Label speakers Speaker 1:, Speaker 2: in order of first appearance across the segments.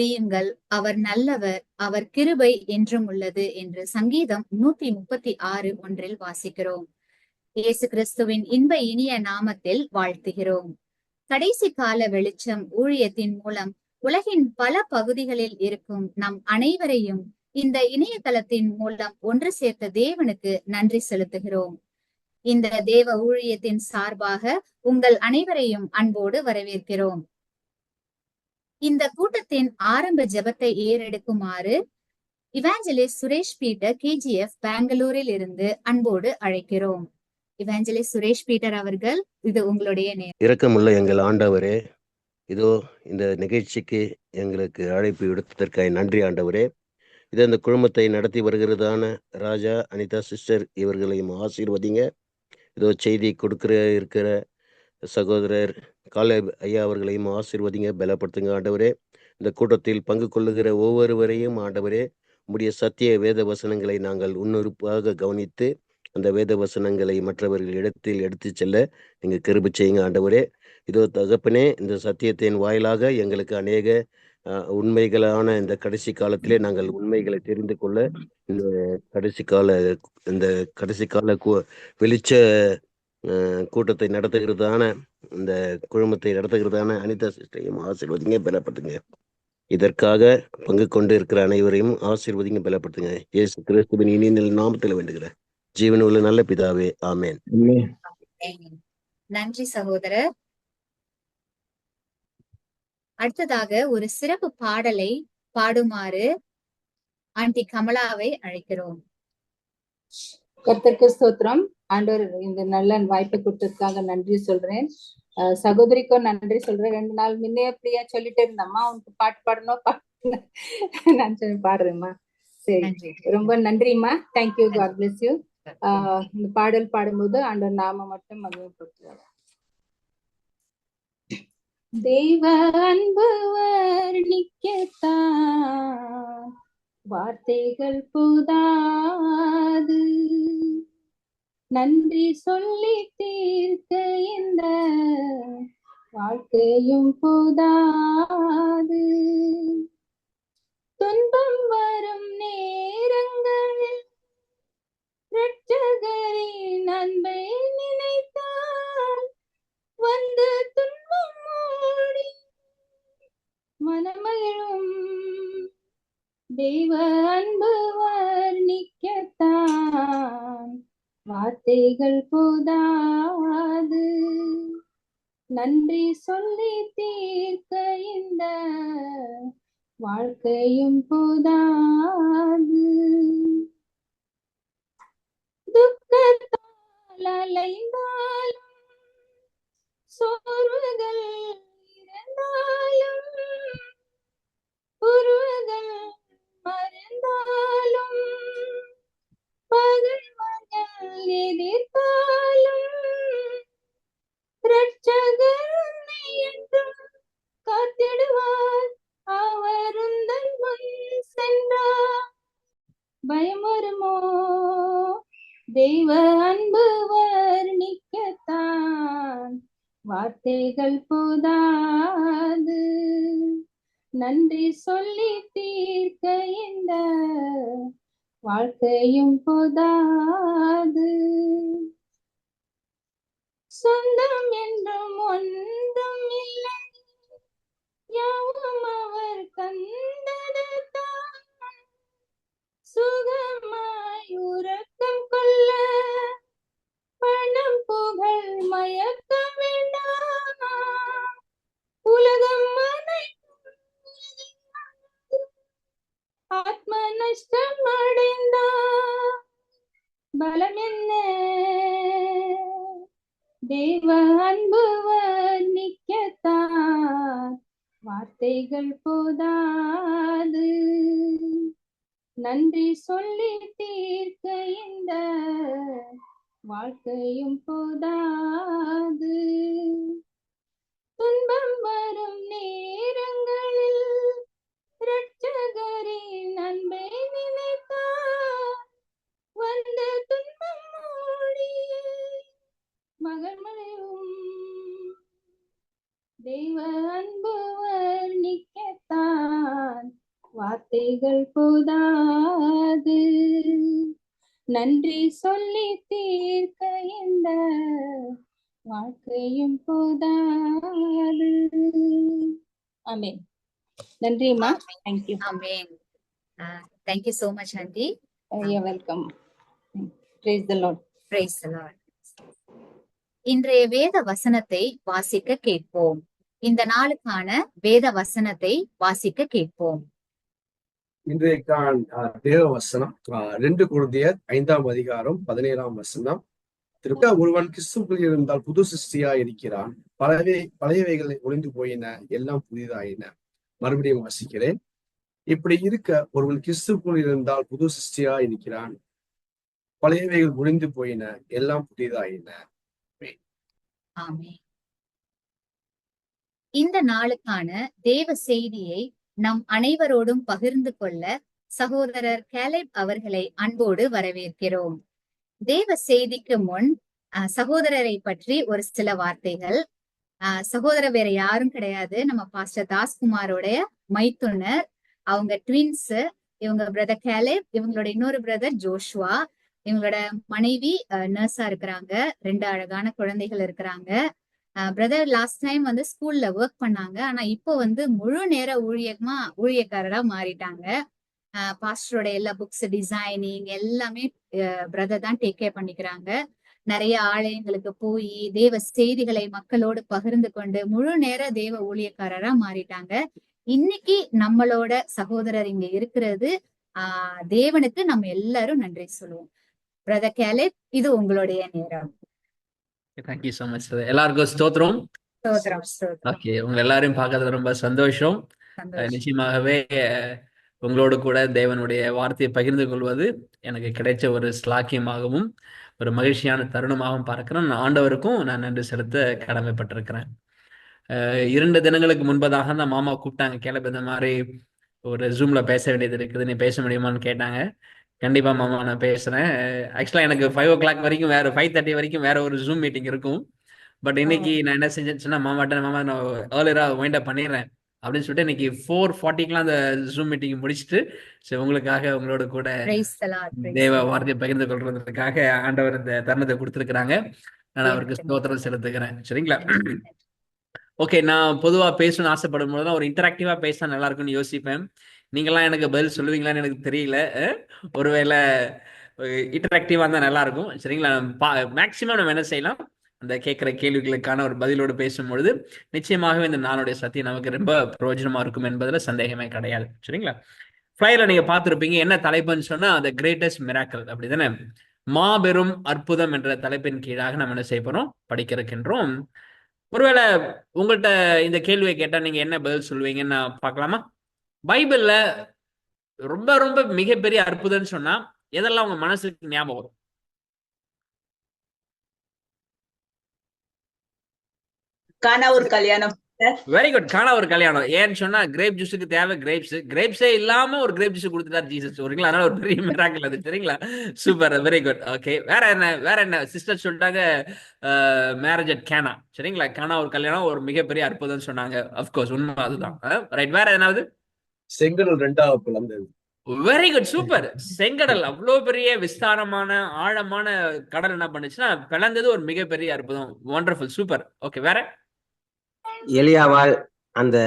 Speaker 1: துதியுங்கள், அவர் நல்லவர், அவர் கிருபை என்றும் உள்ளது என்று சங்கீதம் 136:1 வாசிக்கிறோம். இயேசு கிறிஸ்துவின் இன்ப இனிய நாமத்தில் வாழ்த்துகிறோம். கடைசி கால வெளிச்சம் ஊழியத்தின் மூலம் உலகின் பல பகுதிகளில் இருக்கும் நம் அனைவரையும் இந்த இணையதளத்தின் மூலம் ஒன்று சேர்த்த தேவனுக்கு நன்றி செலுத்துகிறோம். இந்த தேவ ஊழியத்தின் சார்பாக உங்கள் அனைவரையும் அன்போடு வரவேற்கிறோம். இந்த கூட்டத்தின் ஆரம்ப ஜெபத்தை ஏறெடுக்குமாறு இவாஞ்சலிஸ்ட் சுரேஷ் பீட்டர் KGF பெங்களூரில் இருந்து அன்போடு அழைக்கிறோம். இவாஞ்சலிஸ்ட் சுரேஷ் பீட்டர் அவர்கள், இது உங்களுடைய நேரம்.
Speaker 2: இரக்கமுள்ள எங்கள் ஆண்டவரே, இதோ இந்த நிகழ்ச்சிக்கு எங்களுக்கு அழைப்பு விடுத்ததற்காக நன்றி ஆண்டவரே. இது அந்த குழுமத்தை நடத்தி வருகிறதான ராஜா, அனிதா சிஸ்டர் இவர்களையும் ஆசீர்வதிங்க. இதோ செய்தி இருக்கிற சகோதரர் காலேப் ஐயா அவர்களையும் ஆசீர்வதிங்க, பலப்படுத்துங்க ஆண்டவரே. இந்த கூட்டத்தில் பங்கு கொள்ளுகிற ஒவ்வொருவரையும் ஆண்டவரே, உம்முடைய சத்திய வேத வசனங்களை நாங்கள் உன்னுறுப்பாக கவனித்து அந்த வேத வசனங்களை மற்றவர்கள் இடத்தில் எடுத்து செல்ல நீங்க கிருபை செய்யுங்க ஆண்டவரே. இதோ தகப்பனே, இந்த சத்தியத்தின் வாயிலாக எங்களுக்கு அநேக உண்மைகளான இந்த கடைசி காலத்திலே நாங்கள் உண்மைகளை தெரிந்து கொள்ள இந்த கடைசி கால வெளிச்ச கூட்டத்தை நடத்துகிறதான இந்த குழுமத்தை நடத்துகிறதான அனிதா சிஸ்டரையும் ஆசீர்வதிங்க, பலப்படுத்துங்க. இதற்காக பங்கு கொண்டு இருக்கிற அனைவரையும் ஆசீர்வதிங்க, பலப்படுத்துங்க. இயேசு கிறிஸ்துவின் இனிய நாமத்தில் வேண்டுகிறேன், ஜீவன் உள்ள நல்ல பிதாவே, ஆமேன்.
Speaker 1: நன்றி சகோதரர். அடுத்ததாக ஒரு சிறப்பு பாடலை பாடுமாறு ஆண்டி கமலாவை அழைக்கிறோம்.
Speaker 3: கர்த்தருக்கு ஸ்தோத்திரம். ஆண்டவர் இந்த நல்ல வாய்ப்பை கொடுத்ததுக்காக நன்றி சொல்றேன். சகோதரிக்கும் நன்றி சொல்றேன். 2 நாள் முன்னே பிரியா சொல்லிட்டே இருந்தம்மா, உனக்கு பாட்டு பாடணும் நான் சொல்லி பாடுறேம்மா. சரி, ரொம்ப நன்றிம்மா. Thank you, God bless you. இந்த பாடல் பாடும்போது ஆண்டவர் நாம மட்டும் மகிமைப்படுத்துவார். தெய்வ அன்பு வர்ணிக்கத்தான் வார்த்தைகள் போதாது, நன்றி சொல்லி தீர்க்க இந்த வாழ்க்கையும் போதாது. துன்பம் வரும் நேரங்களில் இரட்சகரின் அன்பை நினைத்தால் வந்து துன்பம் ஓடி மனமகிழும். தெய்வ அன்பு வர்ணிக்கத்தான் வார்த்தைகள் போதாது, நன்றி சொல்லி தீர்க்க இந்த வாழ்க்கையும் போதாது. துக்கத்தால் அலைந்தாலும் சோர்வுகள் இருந்தாலும் உருவங்கள் மறந்தாலும் பகைவர்கள் எதிர்த்தாலும் இரட்சகர் உன்னை என்றும் காத்திடுவார். அவர் உந்தன் முன் சென்றார் பயம் வருமோ? தெய்வ அன்பு வர்ணிக்கத்தான் வார்த்தைகள் போதாது, நன்றி சொல்லி தீர்க்க இந்த வாழ்க்கையும் போதாது. சொந்தம் என்றும் ஒன்றும் இல்லை, யாவும் அவர் கண்டதுதான். சுகமாய் உறக்கம் கொள்ள பணம் புகழ் மயக்கம் வேண்டாம். உலகம் ஆத்ம நஷ்டம் அடைந்தார் பலம் என்ன? தேவ அன்பு வர்ணிக்கத்தான் வார்த்தைகள் போதாது, நன்றி சொல்லி தீர்க்க இந்த வாழ்க்கையும் போதாது. துன்பம் வரும் நேரங்களில் இரட்சகரின் அன்பை நினைத்தார் வந்து துன்பம் ஓடி மகள்மலையும். தெய்வ அன்பு வர்ணிக்கத்தான் வார்த்தைகள் போதாது, நன்றி சொல்லி தீர்க்க இந்த வாழ்க்கையும் போதாது. ஆமென். நன்றிம்மா. Thank you.
Speaker 1: Amen. Thank you so much, Aunty.
Speaker 3: You're welcome. Praise the Lord.
Speaker 1: Praise the Lord. இன்றைய வேத வசனத்தை வாசிக்க கேட்போம். இந்த நாளுக்கான வேத வசனத்தை வாசிக்க கேட்போம்.
Speaker 4: இன்றைக்கான தேவ வசனம் 2 கொரிந்தியர் 5ஆம் அதிகாரம் 17ஆம் வசனம். ஒருவன் கிறிஸ்துவுக்குள் இருந்தால் புது சிருஷ்டியா இருக்கிறான், பழையவைகள் ஒளிந்து போயின, எல்லாம் புதிதாயின. மறுபடியும் வாசிக்கிறேன். இப்படி இருக்க ஒருவன் கிறிஸ்துவுக்குள் இருந்தால் புது சிருஷ்டியா இருக்கிறான், பழையவைகள் ஒளிந்து போயின, எல்லாம் புதிதாயின.
Speaker 1: ஆமென். இந்த நாளுக்கான தேவ செய்தியை நம் அனைவரோடும் பகிர்ந்து கொள்ள சகோதரர் கேலேப் அவர்களை அன்போடு வரவேற்கிறோம். தேவ செய்திக்கு முன் சகோதரரை பற்றி ஒரு சில வார்த்தைகள். சகோதரர் வேற யாரும் கிடையாது, நம்ம பாஸ்டர் தாஸ்குமாரோடைய மைத்துனர். அவங்க ட்வின்ஸ். இவங்க பிரதர் கேலேப், இவங்களோட இன்னொரு பிரதர் ஜோஷுவா. இவங்களோட மனைவி நர்ஸா இருக்கிறாங்க. 2 அழகான குழந்தைகள் இருக்கிறாங்க. பிரதர் லாஸ்ட் டைம் வந்து ஸ்கூல்ல ஒர்க் பண்ணாங்க, ஆனா இப்போ வந்து முழு நேர ஊழியக்காரரா மாறிட்டாங்க. பாஸ்டரோட எல்லா புக்ஸ், டிசைனிங் எல்லாமே பிரதர் தான் டேக் கேர் பண்ணிக்கிறாங்க. நிறைய ஆலயங்களுக்கு போய் தேவ செய்திகளை மக்களோடு பகிர்ந்து கொண்டு முழு நேர தேவ ஊழியக்காரரா மாறிட்டாங்க. இன்னைக்கு நம்மளோட சகோதரர் இங்க இருக்கிறது தேவனுக்கு நம்ம எல்லாரும் நன்றி சொல்லுவோம். பிரதர் கேலேப், இது உங்களுடைய நேரம்.
Speaker 5: Thank you so much. எல்லாருக்கும் ஸ்தோத்திரம். ஓகே, உங்க எல்லாரையும் பார்க்கறது ரொம்ப சந்தோஷம். நிச்சயமாகவே உங்களோடு கூட தேவனுடைய வார்த்தையை பகிர்ந்து கொள்வது எனக்கு கிடைச்ச ஒரு ஸ்லாக்கியமாகவும் ஒரு மகிழ்ச்சியான தருணமாகவும் பார்க்கிறேன். ஆண்டவருக்கும் நான் நன்றி செலுத்த கடமைப்பட்டிருக்கிறேன். 2 தினங்களுக்கு முன்பதாக தான் மாமா கூப்பிட்டாங்க, கேலேப் இந்த மாதிரி ஒரு ஜூம்ல பேச வேண்டியது இருக்குது, நீ பேச முடியுமான்னு கேட்டாங்க. கண்டிப்பா மாமா நான் பேசுறேன். ஆக்சுவலா எனக்கு 5 o'clock வரைக்கும் 5:30 வரைக்கும் வேற ஒரு ஜூம் மீட்டிங் இருக்கும். பட் இன்னைக்கு நான் என்ன செஞ்சேன்னு சொன்னா, மாமா நான் ஏர்லியரா வைண்ட் அப் பண்ணிடுறேன் அப்படின்னு சொல்லிட்டு இன்னைக்கு 4:40க்குலாம் அந்த ஜூம் மீட்டிங் முடிச்சுட்டு உங்களுக்காக உங்களோட கூட தேவ வார்த்தையை பகிர்ந்து கொள்றதுக்காக ஆண்டவர் இந்த தருணத்தை கொடுத்துருக்கிறாங்க. நான் அவருக்கு ஸ்தோத்திரம் செலுத்துக்கிறேன். சரிங்களா? ஓகே, நான் பொதுவா பேசணும்னு ஆசைப்படும் போதுதான் ஒரு இன்டராக்டிவா பேசினா நல்லா இருக்கும்னு யோசிப்பேன். நீங்களாம் எனக்கு பதில் சொல்லுவீங்களான்னு எனக்கு தெரியல. ஒருவேளை இன்டராக்டிவா இருந்தா நல்லா இருக்கும். சரிங்களா? மேக்சிமம் நம்ம என்ன செய்யலாம், அந்த கேட்கிற கேள்விகளுக்கான ஒரு பதிலோடு பேசும்பொழுது நிச்சயமாகவே இந்த நாளுடைய சத்தியம் நமக்கு ரொம்ப பிரயோஜனமா இருக்கும் என்பதுல சந்தேகமே கிடையாது. சரிங்களா? ஃபிளைல நீங்க பார்த்துருப்பீங்க, என்ன தலைப்புன்னு சொன்னா த கிரேட்டஸ்ட் மிராக்கிள், அப்படிதானே? மாபெரும் அற்புதம் என்ற தலைப்பின் கீழாக நம்ம என்ன செய்ய போறோம், படிக்க இருக்கின்றோம். ஒருவேளை உங்கள்கிட்ட இந்த கேள்வியை கேட்டா நீங்க என்ன பதில் சொல்லுவீங்கன்னு நான் பார்க்கலாமா? பைபிள்ல ரொம்ப ரொம்ப மிகப்பெரிய அற்புதம்னு சொன்னா எதெல்லாம் உங்க மனசுக்கு ஞாபகம் வரும்?
Speaker 6: கானா ஒரு கல்யாணம்.
Speaker 5: வெரி குட், கானா ஒரு கல்யாணம். ஏன்னு சொன்னா கிரேப் ஜூஸுக்கு தேவை கிரேப்ஸே இல்லாம ஒரு கிரேப் ஜூஸ் கொடுத்துட்டார் ஜீசஸ். சரிங்களா? அதனால ஒரு பெரிய மிராக்கிள் அது. சரிங்களா? Super, very good. ஓகே, வேற என்ன சிஸ்டர் சொல்லிட்டாங்க, மேரேஜ் அட் கானா. சரிங்களா? கானா ஒரு கல்யாணம் ஒரு மிகப்பெரிய அற்புதம் சொன்னாங்க. அப்கோர்ஸ் உண்மை அதுதான். ரைட், வேற எதனாவது?
Speaker 4: செங்கடல் 2ஆக பிளந்தது.
Speaker 5: Very good, super. செங்கடல் அவ்வளவு பெரிய விஸ்தாரமான ஆழமான கடல் என்ன பண்ணுச்சுன்னா பிளந்தது ஒரு மிகப்பெரிய அற்புதம். Wonderful, super. ஓகே, வேற?
Speaker 7: எலியாவால் அந்த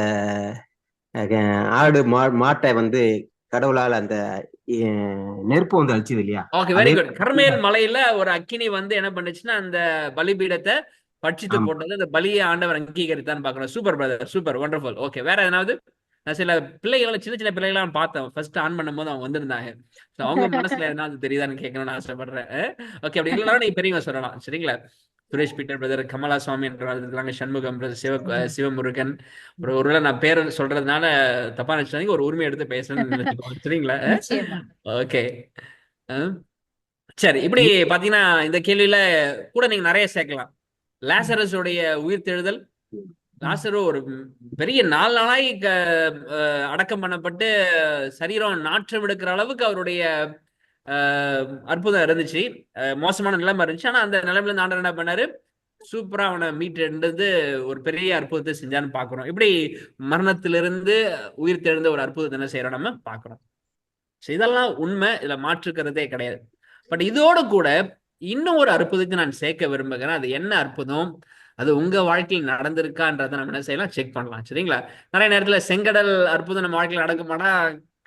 Speaker 7: ஆடு மாட்டை வந்து கடவுளால் அந்த நெருப்பு வந்து அழிச்சது இல்லையா?
Speaker 5: Okay, very good. கர்மேல் மலையில ஒரு அக்கினி வந்து என்ன பண்ணுச்சுன்னா அந்த பலிபீடத்தை பட்சித்து போட்டது. அந்த பலியை ஆண்டவர் அங்கீகரித்தான்னு பாக்கணும். Super brother, super, wonderful. Okay, வேற எதனாவது? நான் சில பிள்ளைகள் சின்ன பிள்ளைகளாம் பார்த்தேன், ஃபர்ஸ்ட் ஆன் பண்ணும் போது அவங்க வந்திருந்தாங்க. அவங்க மனசுல எதனாவது தெரியுதான்னு கேட்கணும்னு ஆசைப்படுறேன். ஓகே, அப்படி இல்லைன்னா நீங்க பெரியவங்க சொல்லலாம். சரிங்களா? சுரேஷ் பீட்டர் பிரதர், கமலா சுவாமி இருக்கிறாங்க, சண்முகம் பிரதர், சிவமுருகன். ஒருவேளை நான் பேர் சொல்றதுனால தப்பா நினைச்சாங்க, ஒரு உரிமை எடுத்து பேசணும்னு. சரிங்களா? ஓகே, சரி. இப்படி பாத்தீங்கன்னா இந்த கேள்வியில கூட நீங்க நிறைய சேர்க்கலாம். லாசரஸோடைய உயிர் தெழுதல். லாசரு ஒரு பெரிய 4 நாளாய் அடக்கம் பண்ணப்பட்டு சரீரம் நாற்றம் எடுக்கிற அளவுக்கு அவருடைய அற்புதம் இருந்துச்சு. மோசமான நிலைமை இருந்துச்சு. ஆனா அந்த நிலைமையில ஆண்டவர் என்ன பண்ணாரு, சூப்பரா அவனை மீட்டெடுத்து ஒரு பெரிய அற்புதத்தை செஞ்சான்னு பாக்குறோம். இப்படி மரணத்திலிருந்து உயிர் தெழுந்த ஒரு அற்புதத்தை என்ன செய்யறோம் நம்ம பாக்குறோம். இதெல்லாம் உண்மை, இதுல மாற்றுக்கிறதே கிடையாது. பட் இதோட கூட இன்னும் ஒரு அற்புதத்தை நான் சேர்க்க விரும்புகிறேன். அது என்ன அற்புதம், அது உங்க வாழ்க்கையில் நடந்திருக்கான்றதை நம்ம என்ன செய்யலாம், செக் பண்ணலாம். சரிங்களா? நிறைய நேரத்துல செங்கடல் அற்புதம் நம்ம வாழ்க்கையில் நடக்குமானா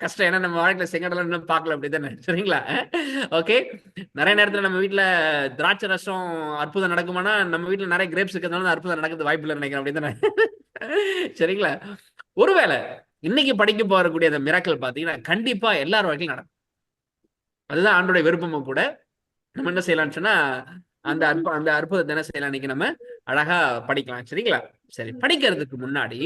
Speaker 5: கஷ்டம். ஏன்னா நம்ம வாழ்க்கையில செங்கடல் இன்னும் பார்க்கல, அப்படித்தானே? சரிங்களா? ஓகே. நிறைய நேரத்துல நம்ம வீட்டுல திராட்சை ரசம் அற்புதம் நடக்குமானா நம்ம வீட்டுல நிறைய கிரேப்ஸ் இருக்கிறதுனால அற்புதம் நடக்கிறது வாய்ப்பு இல்லை நினைக்கிறேன், அப்படித்தானே? சரிங்களா? ஒருவேளை இன்னைக்கு படிக்க போறக்கூடிய அந்த மிராக்கள் பாத்தீங்கன்னா கண்டிப்பா எல்லார் வாழ்க்கையும் நடக்கும். அதுதான் ஆண்டோட விருப்பமும் கூட. நம்ம என்ன செய்யலாம்னு சொன்னா அந்த அற்புதத்தை என்ன செய்யலாம், இன்னைக்கு நம்ம அழகா படிக்கலாம். சரிங்களா? சரி, படிக்கிறதுக்கு முன்னாடி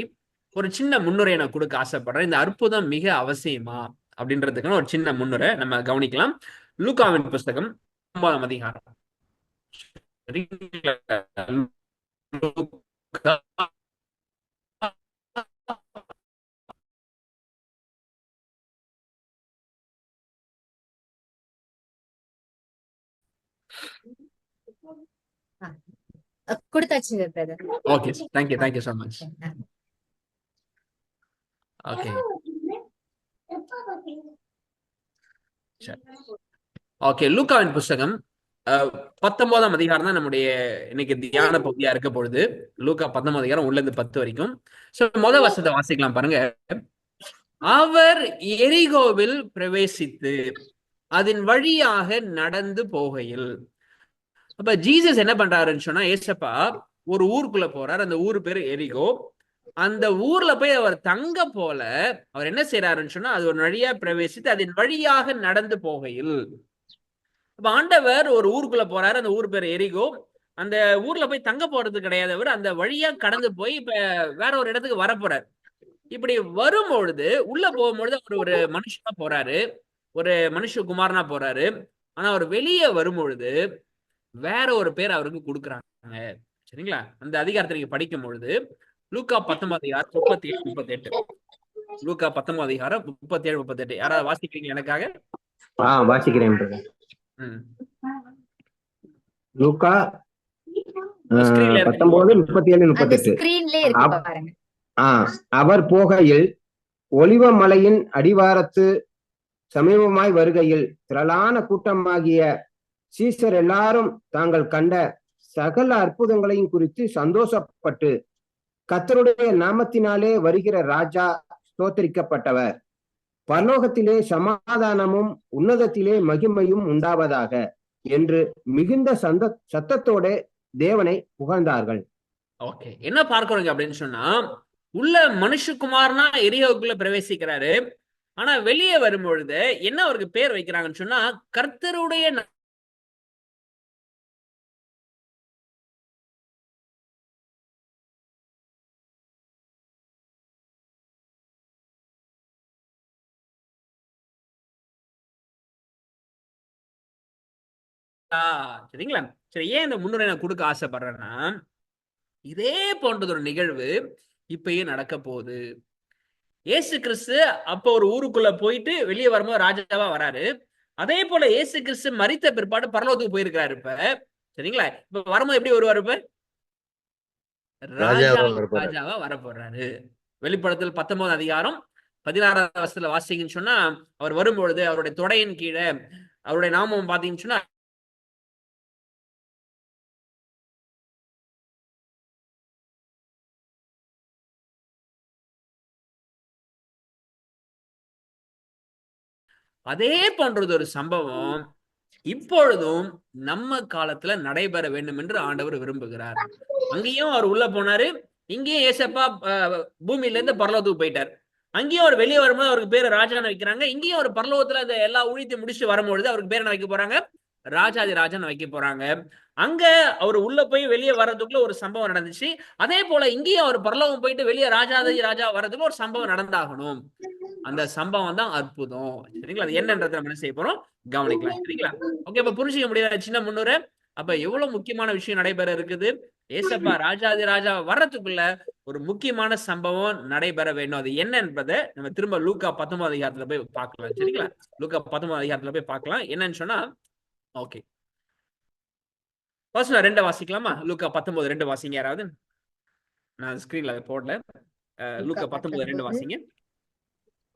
Speaker 5: ஒரு சின்ன முன்னுரை நான் கொடுக்க ஆசைப்படுறேன். இந்த அற்புதம் மிக அவசியமா அப்படின்றதுக்கான ஒரு சின்ன முன்னுரை நம்ம கவனிக்கலாம். லூக்காவின் புஸ்தகம் 9ஆம் அதிகாரம்.
Speaker 1: கொடுத்தாச்சு brother.
Speaker 5: Okay, thank you so much. Okay, okay. லூக்காவின் புஸ்தகம் 19ஆம் அதிகாரம் தான் நம்முடைய இன்னைக்கு தியான பகுதியா இருக்க பொழுது. லூக்கா 19ஆம் அதிகாரம் 1-10 வரைக்கும். சோ முதல் வசனத்தை வாசிக்கலாம் பாருங்க. அவர் எரிகோவில் பிரவேசித்து அதன் வழியாக நடந்து போகையில். அப்ப ஜீசஸ் என்ன பண்றாருன்னு சொன்னா, ஏசப்பா ஒரு ஊருக்குள்ள போறாரு. அந்த ஊரு பேரு எரிகோ. அந்த ஊர்ல போய் அவர் தங்க போல அவர் என்ன செய்யறாருன்னு சொன்னா, அது ஒரு வழியா பிரவேசித்து அதன் வழியாக நடந்து போகையில். அப்ப ஆண்டவர் ஒரு ஊருக்குள்ள போறாரு. அந்த ஊர் பேர் எரிகோ. அந்த ஊர்ல போய் தங்க போறது கிடையாது, அவர் அந்த வழியா கடந்து போய் இப்ப வேற ஒரு இடத்துக்கு வர போறாரு. இப்படி வரும்பொழுது உள்ள போகும்பொழுது அவர் ஒரு மனுஷனா போறாரு, ஒரு மனுஷகுமாரனா போறாரு. ஆனா அவர் வெளியே வரும்பொழுது வேற ஒரு பேர் அவருக்கு கொடுக்குறாங்க. சரிங்களா? அந்த அதிகாரத்தை நீங்க படிக்கும் பொழுது லூக்கா 19 அதிகாரம் 37-38. லூக்கா 19 அதிகாரம் 37-38. யாராவது வாசிக்கிறீங்க எனக்காக?
Speaker 7: வாசிக்கிறேன். லூக்கா 19:37-38. அவர் போகையில் ஒலிவ மலையின் அடிவாரத்து சமீபமாய் வருகையில் திரளான கூட்டமாகிய சீசர் எல்லாரும் தாங்கள் கண்ட சகல அற்புதங்களையும் குறித்து சந்தோஷப்பட்டு, கர்த்தருடைய நாமத்தினாலே வருகிற ராஜா ஸ்தோத்தரிக்கப்பட்டவர், பரலோகத்திலே சமாதானமும் உன்னதத்திலே மகிமையும் உண்டாவதாக என்று மிகுந்த சத்தத்தோட தேவனை புகழ்ந்தார்கள்.
Speaker 5: ஓகே, என்ன பார்க்கிறோங்க அப்படின்னு சொன்னா, உள்ள மனுஷகுமாரனா எரியோக்குள்ள பிரவேசிக்கிறாரு. ஆனா வெளியே வரும்பொழுது என்ன அவருக்கு பேர் வைக்கிறாங்கன்னு சொன்னா, கர்த்தருடைய சரிங்களா? சரி, ஏன் இந்த முன்னுரை நான் கொடுக்க ஆசைப்படுறேன்னா, இதே போன்றது ஒரு நிகழ்வு இப்பயே நடக்க போகுது. இயேசு கிறிஸ்து அப்ப ஒரு ஊருக்குள்ள போயிட்டு வெளியே வரும்போது ராஜாவா வராரு. அதே போல இயேசு கிறிஸ்து மரித்த பிற்பாடு பரலோகத்துக்கு போயிருக்கிறாரு. இப்ப சரிங்களா? இப்ப வரும்போது எப்படி வருவாரு? இப்ப ராஜாவா வர போறாரு. வெளிப்படத்தில் 19 அதிகாரம் 16ஆம் வசனத்துல வாசிங்கன்னு சொன்னா, அவர் வரும்பொழுது அவருடைய தொடையின் கீழே அவருடைய நாமம் பாத்தீங்கன்னு சொன்னா, அதே போன்றது ஒரு சம்பவம் இப்பொழுதும் நம்ம காலத்துல நடைபெற வேண்டும் என்று ஆண்டவர் விரும்புகிறார். அங்கேயும் அவர் உள்ள போனாரு, இங்கேயும் ஏசப்பா பூமியில இருந்து பரலோகத்துக்கு போயிட்டார். அங்கேயும் அவர் வெளியே வரும்போது அவருக்கு பேரு ராஜான்னு வைக்கிறாங்க. இங்கேயும் ஒரு பரலோகத்துல அந்த எல்லா ஊழியத்தையும் முடிச்சு வரும்பொழுது அவருக்கு பேர் என்ன வைக்க போறாங்க? ராஜாதி ராஜான்னு வைக்க போறாங்க. அங்க அவர் உள்ள போய் வெளியே வர்றதுக்குள்ள ஒரு சம்பவம் நடந்துச்சு. அதே போல இங்கேயும் அவர் பரலோகம் போயிட்டு வெளியே ராஜாதி ராஜா வர்றதுக்கு ஒரு சம்பவம் நடந்தாகணும். அந்த சம்பவம் தான் அற்புதம். சரிங்களா? அது என்னன்றதை நம்ம என்ன செய்ய போறோம், கவனிக்கலாம். சரிங்களா? ஓகே, அப்ப புரிஞ்சுக்க முடியாத சின்ன முன்னுரை. அப்ப எவ்வளவு முக்கியமான விஷயம் நடைபெற இருக்குது. ஏசப்பா ராஜாதி ராஜா வர்றதுக்குள்ள ஒரு முக்கியமான சம்பவம் நடைபெற வேண்டும். அது என்ன என்பதை நம்ம திரும்ப லூக்கா 19 அதிகாரத்துல போய் பார்க்கலாம். சரிங்களா? லூக்கா 19 அதிகாரத்துல போய் பார்க்கலாம். என்னன்னு சொன்னா, ஓகே, வசனம் 2 வாசிக்கலாமா? லூக்கா 19:2 வாசிங்க யாராவது. நான் ஸ்கிரீன்ல போடல. லூக்கா 19:2 வாசிங்க.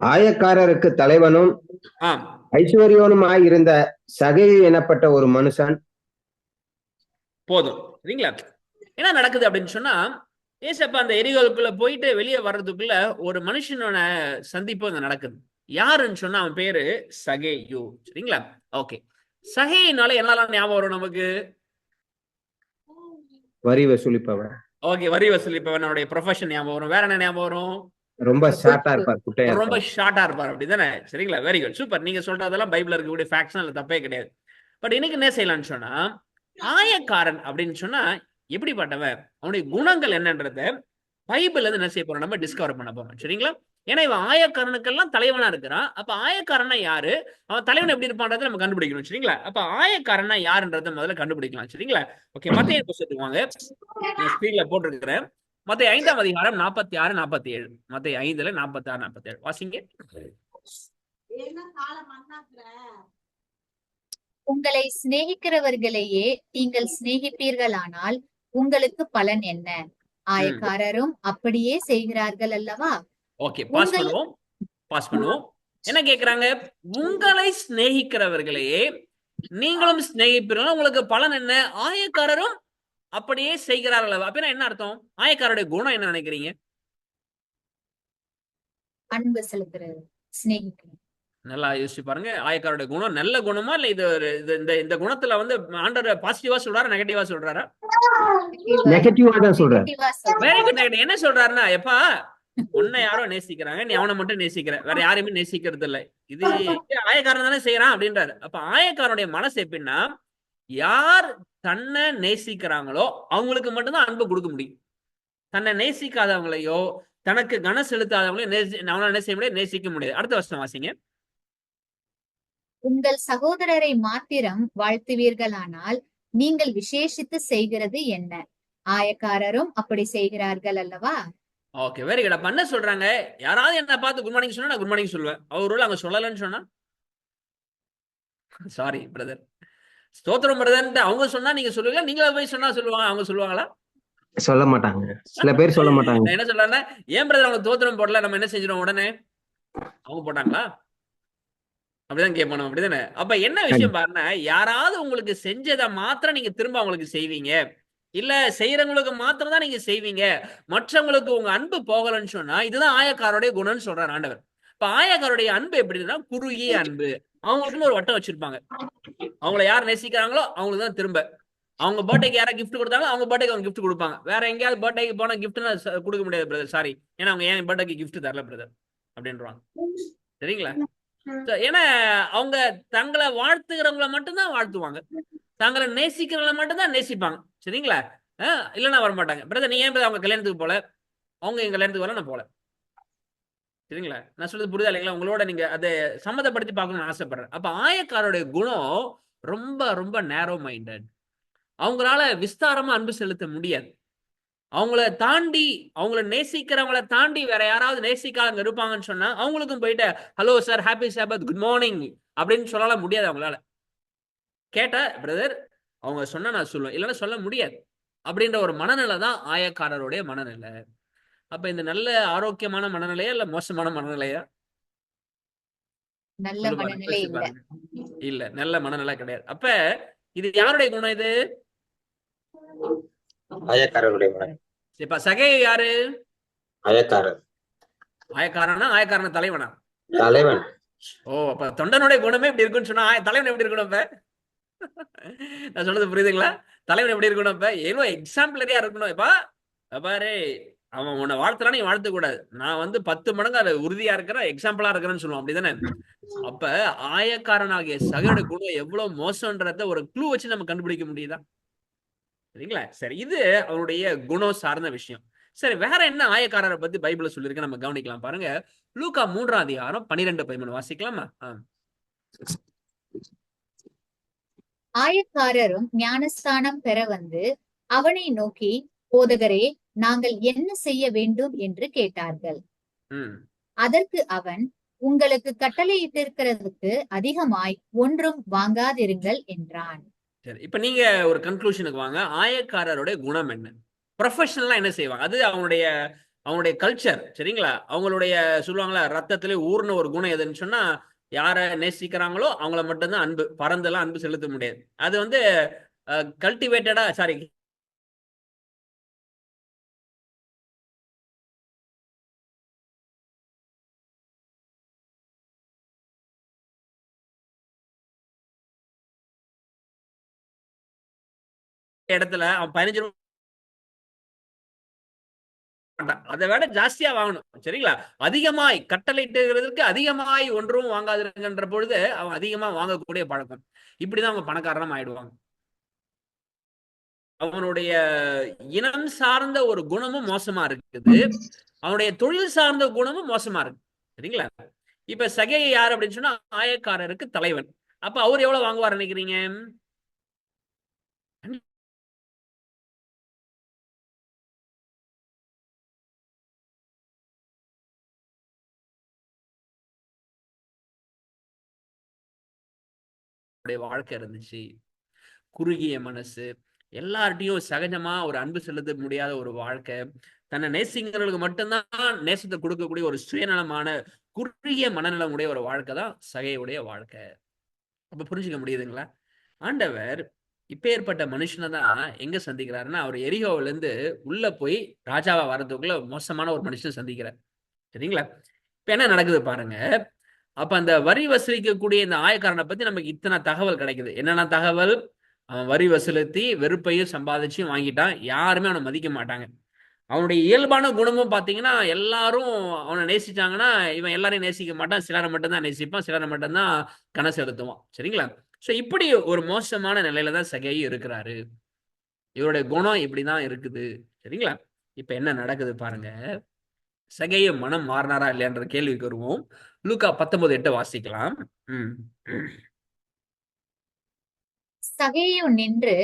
Speaker 7: ஆயக்காரருக்கு தலைவனும்
Speaker 5: ஆம்.
Speaker 7: ஐஸ்வர்யவனுமாய் இருந்த சகேயு எனப்பட்ட ஒரு மனுஷன்.
Speaker 5: போதும். சரிங்களா? என்ன நடக்குது அப்படின்னு சொன்னா, ஏசப்பா அந்த எரிகோலுக்குள்ள போயிட்டு வெளியே வர்றதுக்குள்ள ஒரு மனுஷனோட சந்திப்பு அங்க நடக்குது. யாருன்னு சொன்னா அவன் பேரு சகேயு. சரிங்களா? ஓகே. சகேயினால என்னெல்லாம் ஞாபகம் வரும் நமக்கு?
Speaker 7: வரி வசூலிப்பவன்.
Speaker 5: ஓகே, வரி வசூலிப்பவன். அவனுடைய ப்ரொஃபஷன் ஞாபகம் வரும். வேற என்ன ஞாபகம் வரும்?
Speaker 7: ரொம்ப ஷார்ட்டா இருப்பார், குட்டையா
Speaker 5: ரொம்ப
Speaker 7: இருப்பார்.
Speaker 5: ஷார்ட்டா இருப்பார், அப்படிதானே? சரிங்களா? Very good, super. நீங்க சொல்றதெல்லாம் பைபிள்ல இருக்கக்கூடிய ஃபேக்ட்ஸ், அதுல தப்பே கிடையாது. பட் இன்னைக்கு என்ன செய்யலாம்னு சொன்னா, ஆயக்காரன் அப்படின்னு சொன்னா எப்படிப்பட்டவன், அவனுடைய குணங்கள் என்னன்றத பைபிள்ல என்ன செய்ய போறோம், நம்ம டிஸ்கவர் பண்ண போறோம். சரிங்களா? ஏன்னா இவன் ஆயக்காரனுக்கெல்லாம் தலைவனா இருக்கிறான். அப்ப ஆயக்காரனா யாரு, அவன் தலைவன் எப்படி இருப்பான்றதை நம்ம கண்டுபிடிக்கணும். சரிங்களா? அப்ப ஆயக்காரனா யாருன்றதை முதல்ல கண்டுபிடிக்கலாம். சரிங்களா? ஓகே, மத்தேயு புத்தகத்துக்கு வாங்க. நான் ஸ்கிரீன்ல போட்டிருக்கிறேன். மத்தேயு 5ஆம் அதிகாரம் 46, 47. மத்தேயு 5ல 46, 47 வாசிங்க.
Speaker 1: உங்களை சிநேகிக்கிறவர்களையே நீங்கள் சிநேகிப்பீர்களானால் உங்களுக்கு பலன் என்ன? ஆயக்காரரும் அப்படியே செய்கிறார்கள் அல்லவா?
Speaker 5: ஓகே, பாஸ்
Speaker 1: உங்கள்
Speaker 5: பண்ணுவோம். பாஸ் பண்ணுவோம். என்ன கேக்குறாங்க? உங்களை சிநேகிக்கிறவர்களையே நீங்களும் சிநேகிப்பீர்கள், உங்களுக்கு பலன் என்ன? ஆயக்காரரும் அப்படியே செய்கிறார்கள் அல்லவா? அப்படின்னா என்ன அர்த்தம்? ஆயக்காரருடைய குணம் என்ன நினைக்கிறீங்க?
Speaker 1: அன்பு செலுத்துறது, சிநேகிக்கிறது.
Speaker 5: நல்லா யோசிச்சு பாருங்க. ஆயக்காரருடைய குணம் நல்ல குணமா, இல்ல இது இந்த குணத்துல வந்து ஆண்டவர் பாசிட்டிவா சொல்றாரா, நெகட்டிவா சொல்றாரா?
Speaker 7: நெகட்டிவா தான் சொல்றாரு.
Speaker 1: நெகட்டிவா சொல்றாரு.
Speaker 5: Very good. நெகட்டிவ். என்ன சொல்றாருன்னா, எப்பா உன்னை யாரோ நேசிக்கிறாங்க, நீ அவனை மட்டும் நேசிக்கிற, வேற யாரையுமே நேசிக்கிறது இல்ல. இது ஆயக்காரன் தானே செய்யறான் அப்படின்றாரு. அப்ப ஆயக்காரனுடைய மனசு எப்படின்னா, யார் தன்னை நேசிக்கிறாங்களோ அவங்களுக்கு மட்டும்தான் அன்பு கொடுக்க முடியும். தன்னை நேசிக்காதவங்களையோ தனக்கு கனம் செலுத்தாதவங்களையும் அவனால என்ன செய்ய முடியாது, நேசிக்க முடியாது. அடுத்த வருஷம் வாசிங்க.
Speaker 1: உங்கள் சகோதரரை மாத்திரம் வாழ்த்துவீர்களானால் நீங்கள் விசேஷித்து செய்கிறது என்ன? ஆயக்காரரும் அப்படி செய்கிறார்கள் அல்லவா?
Speaker 5: Okay, very good. அப்ப என்ன சொல்றாங்க? யாராவது என்ன பார்த்து குட் மார்னிங் சொன்னா நான் குட் மார்னிங் சொல்லுவேன். அவரு அங்க சொல்லலன்னு சொன்னா சாரி பிரதர், ஸ்தோத்திரம் பிரதர் அவங்க சொன்னா நீங்க சொல்லுவீங்களா? நீங்களா போய் சொன்னா சொல்லுவாங்க, அவங்க சொல்லுவாங்களா?
Speaker 7: சொல்ல மாட்டாங்க, சில பேர் சொல்ல மாட்டாங்க.
Speaker 5: நான் என்ன சொல்றேன்னா, ஏன் பிரதர் அவங்க தோத்திரம் போடல, நம்ம என்ன செஞ்சிடும் உடனே? அவங்க போட்டாங்களா அப்படிதான் கேட்போம், அப்படிதானே? அப்ப என்ன விஷயம் பாருன்னா, யாராவது உங்களுக்கு செஞ்சதை மாத்திரம் நீங்க திரும்ப அவங்களுக்கு செய்வீங்க, இல்ல செய்யறவங்களுக்கு மாத்திரம் தான் நீங்க செய்வீங்க, மற்றவங்களுக்கு உங்க அன்பு போகலன்னு சொன்னா இதுதான் ஆயக்காரோடைய குணம்னு சொல்றாரு ஆண்டவர். இப்ப ஆயக்காரோடைய அன்பு எப்படின்னா குறுகிய அன்பு. அவங்களுக்குன்னு ஒரு வட்டம் வச்சிருப்பாங்க. அவங்கள யார் நேசிக்கிறாங்களோ அவங்களுக்கு தான் திரும்ப. அவங்க பர்த்டேக்கு யாராவது கிஃப்ட் கொடுத்தாலும் அவங்க பர்த்டேக்கு அவங்க கிஃப்ட் கொடுப்பாங்க. வேற எங்கேயாவது பர்த்டேக்கு போனா கிஃப்ட்னா கொடுக்க முடியாது பிரதர், சாரி, ஏன்னா அவங்க ஏன் பர்த்டேக்கு கிஃப்ட் தரல பிரதர் அப்படின்றாங்க. சரிங்களா? ஏன்னா அவங்க தங்களை வாழ்த்துகிறவங்களை மட்டும்தான் வாழ்த்துவாங்க, தங்களை நேசிக்கிறவங்களை மட்டும்தான் நேசிப்பாங்க. சரிங்களா? இல்லைன்னா வரமாட்டாங்க. பிரதர் நீ ஏன் அவங்க கல்யாணத்துக்கு போல, அவங்க எங்க கல்யாணத்துக்கு வரல, நான் போல. சரிங்களா? நான் சொல்றது புரியுதா இல்லைங்களா? உங்களோட நீங்க அதை சம்மதப்படுத்தி பார்க்கணும்னு ஆசைப்படுறேன். அப்ப ஆயக்காரோடைய குணம் ரொம்ப ரொம்ப நேரோ மைண்டட். அவங்களால விஸ்தாரமா அன்பு செலுத்த முடியாது. அவங்கள தாண்டி, அவங்கள நேசிக்கிறவங்கள தாண்டி வேற யாராவது நேசிக்காதவங்க இருப்பாங்கன்னு சொன்னா அவங்களுக்கும் போயிட்டு hello sir, happy Sabbath, good morning அப்படின்னு சொல்லலாம் முடியாது அவங்களால. கேட்டா பிரதர் அவங்க சொன்னா நான் சொல்லுவேன், இல்லைன்னா சொல்ல முடியாது அப்படின்ற ஒரு மனநிலை தான் ஆயக்காரருடைய மனநிலை. அப்ப இந்த நல்ல ஆரோக்கியமான மனநிலையா இல்ல மோசமான மனநிலையா?
Speaker 1: நல்ல மனநிலை இல்ல.
Speaker 5: இல்ல, நல்ல மனநிலை கிடையாது. அப்ப இது யாருடைய குணம்? இது
Speaker 7: ஆயக்காரருடைய மகன்.
Speaker 5: இப்ப சகே யாரு?
Speaker 7: ஆயக்காரர்.
Speaker 5: ஆயக்காரனா, ஆயக்காரன தலைவனா?
Speaker 7: தலைவன்.
Speaker 5: ஓ, அப்ப தொண்டனுடைய குணமே இப்படி இருக்குன்னு சொன்னா தலைவன் எப்படி இருக்கணும்? இப்ப நான் சொல்றது புரியுதுங்களா? தலைவன் எப்படி இருக்கணும்? இப்ப ஏதோ எக்ஸாம்பிளரியா இருக்கணும். இப்ப பாரு, அவன் உன்னை வாழ்த்துறான், நீ வாழ்த்த கூடாது. நான் வந்து 10 மடங்கு அது உறுதியா இருக்கிறேன், எக்ஸாம்பிளா இருக்கிறேன்னு சொல்லுவான், அப்படிதானே? அப்ப ஆயக்காரனாகிய சகையோட குணம் எவ்வளவு மோசம்ன்றத ஒரு க்ளூ வச்சு நம்ம கண்டுபிடிக்க முடியுதா? சரிங்களா? சரி, இது அவருடைய குணம் சார்ந்த விஷயம். சரி, வேற என்ன ஆயக்காரரை பத்தி பைபிள்ல சொல்லிருக்கு நம்ம கவனிக்கலாம். பாருங்க, லூக்கா 3ஆம் அதிகாரம் 12-13 வாசிக்கலாமா?
Speaker 1: ஆயக்காரரும் ஞானஸ்தானம் பெற வந்து அவனை நோக்கி, போதகரே, நாங்கள் என்ன செய்ய வேண்டும் என்று கேட்டார்கள். அதற்கு அவன், உங்களுக்கு கட்டளையிட்டிருக்கிறதுக்கு அதிகமாய் ஒன்றும் வாங்காதிருங்கள் என்றான்.
Speaker 5: சரி, இப்ப நீங்க ஒரு கன்க்ளூஷனுக்கு வாங்க. ஆயக்காரருடைய குணம் என்ன? ப்ரொஃபஷனலா என்ன செய்வாங்க? அது அவங்களுடைய அவங்களுடைய கல்ச்சர், சரிங்களா? அவங்களுடைய சொல்லுவாங்களா, ரத்தத்திலே ஊர்ன ஒரு குணம் எதுன்னு சொன்னா, யார நேசிக்கிறாங்களோ அவங்கள மட்டும்தான் அன்பு, பறந்தெல்லாம் அன்பு செலுத்த முடியாது. அது வந்து கல்டிவேட்டடா, சாரி, இடத்துல அவன் 15 அதை விட ஜாஸ்தியா வாங்கணும், சரிங்களா? அதிகமாய் கட்டளையிட்டுகிறதுக்கு அதிகமாய் ஒன்றும் வாங்காதிருக்கின்ற பொழுது அவன் அதிகமா வாங்கக்கூடிய பழக்கம். இப்படிதான் அவங்க பணக்காரனா ஆயிடுவாங்க. அவனுடைய இனம் சார்ந்த ஒரு குணமும் மோசமா இருக்குது, அவனுடைய தொழில் சார்ந்த குணமும் மோசமா இருக்கு, சரிங்களா? இப்ப சகை யார் அப்படின்னு சொன்னா ஆயக்காரருக்கு தலைவன். அப்ப அவர் எவ்வளவு வாங்குவார் நினைக்கிறீங்க? வாழ்க்கை இருந்துச்சு, குறுகிய மனசு, எல்லார்ட்டையும் சகஜமா ஒரு அன்பு செலுத்த முடியாத ஒரு வாழ்க்கை, தன்னை நேசிக்கிறவர்களுக்கு மட்டும்தான் நேசத்தை கொடுக்கக்கூடிய ஒரு சுயநலமான குறுகிய மனநலம் உடைய ஒரு வாழ்க்கை தான் சகையுடைய வாழ்க்கை. அப்ப புரிஞ்சுக்க முடியுதுங்களா? ஆண்டவர் இப்பேற்பட்ட மனுஷனை தான் எங்க சந்திக்கிறாருன்னா, அவர் எரிகோவில இருந்து உள்ள போய் ராஜாவா வரதுக்குள்ள மோசமான ஒரு மனுஷனை சந்திக்கிறார், சரிங்களா? இப்ப என்ன நடக்குது பாருங்க. அப்ப அந்த வரி வசூலிக்கக்கூடிய இந்த ஆயக்காரனை பத்தி நமக்கு இத்தனை தகவல் கிடைக்குது. என்னென்ன தகவல்? அவன் வரி வசூலித்தி வெறுப்பையும் சம்பாதிச்சும் வாங்கிட்டான், யாருமே அவனை மதிக்க மாட்டாங்க. அவனுடைய இயல்பான குணமும் பாத்தீங்கன்னா, எல்லாரும் அவனை நேசிச்சாங்கன்னா இவன் எல்லாரையும் நேசிக்க மாட்டான், சிலரை மட்டும்தான் நேசிப்பான், சிலரை மட்டும்தான் கண செலுத்துவான், சரிங்களா? சோ இப்படி ஒரு மோசமான நிலையில தான் சகேயு இருக்கிறாரு. இவருடைய குணம் இப்படிதான் இருக்குது, சரிங்களா? இப்ப என்ன நடக்குது பாருங்க. சகேயு மனம் மாறினாரா இல்லையான்ற கேள்விக்கு வருவோம். லூக்கா 19:8 வாசிக்கலாம்.
Speaker 1: சகேயு நின்று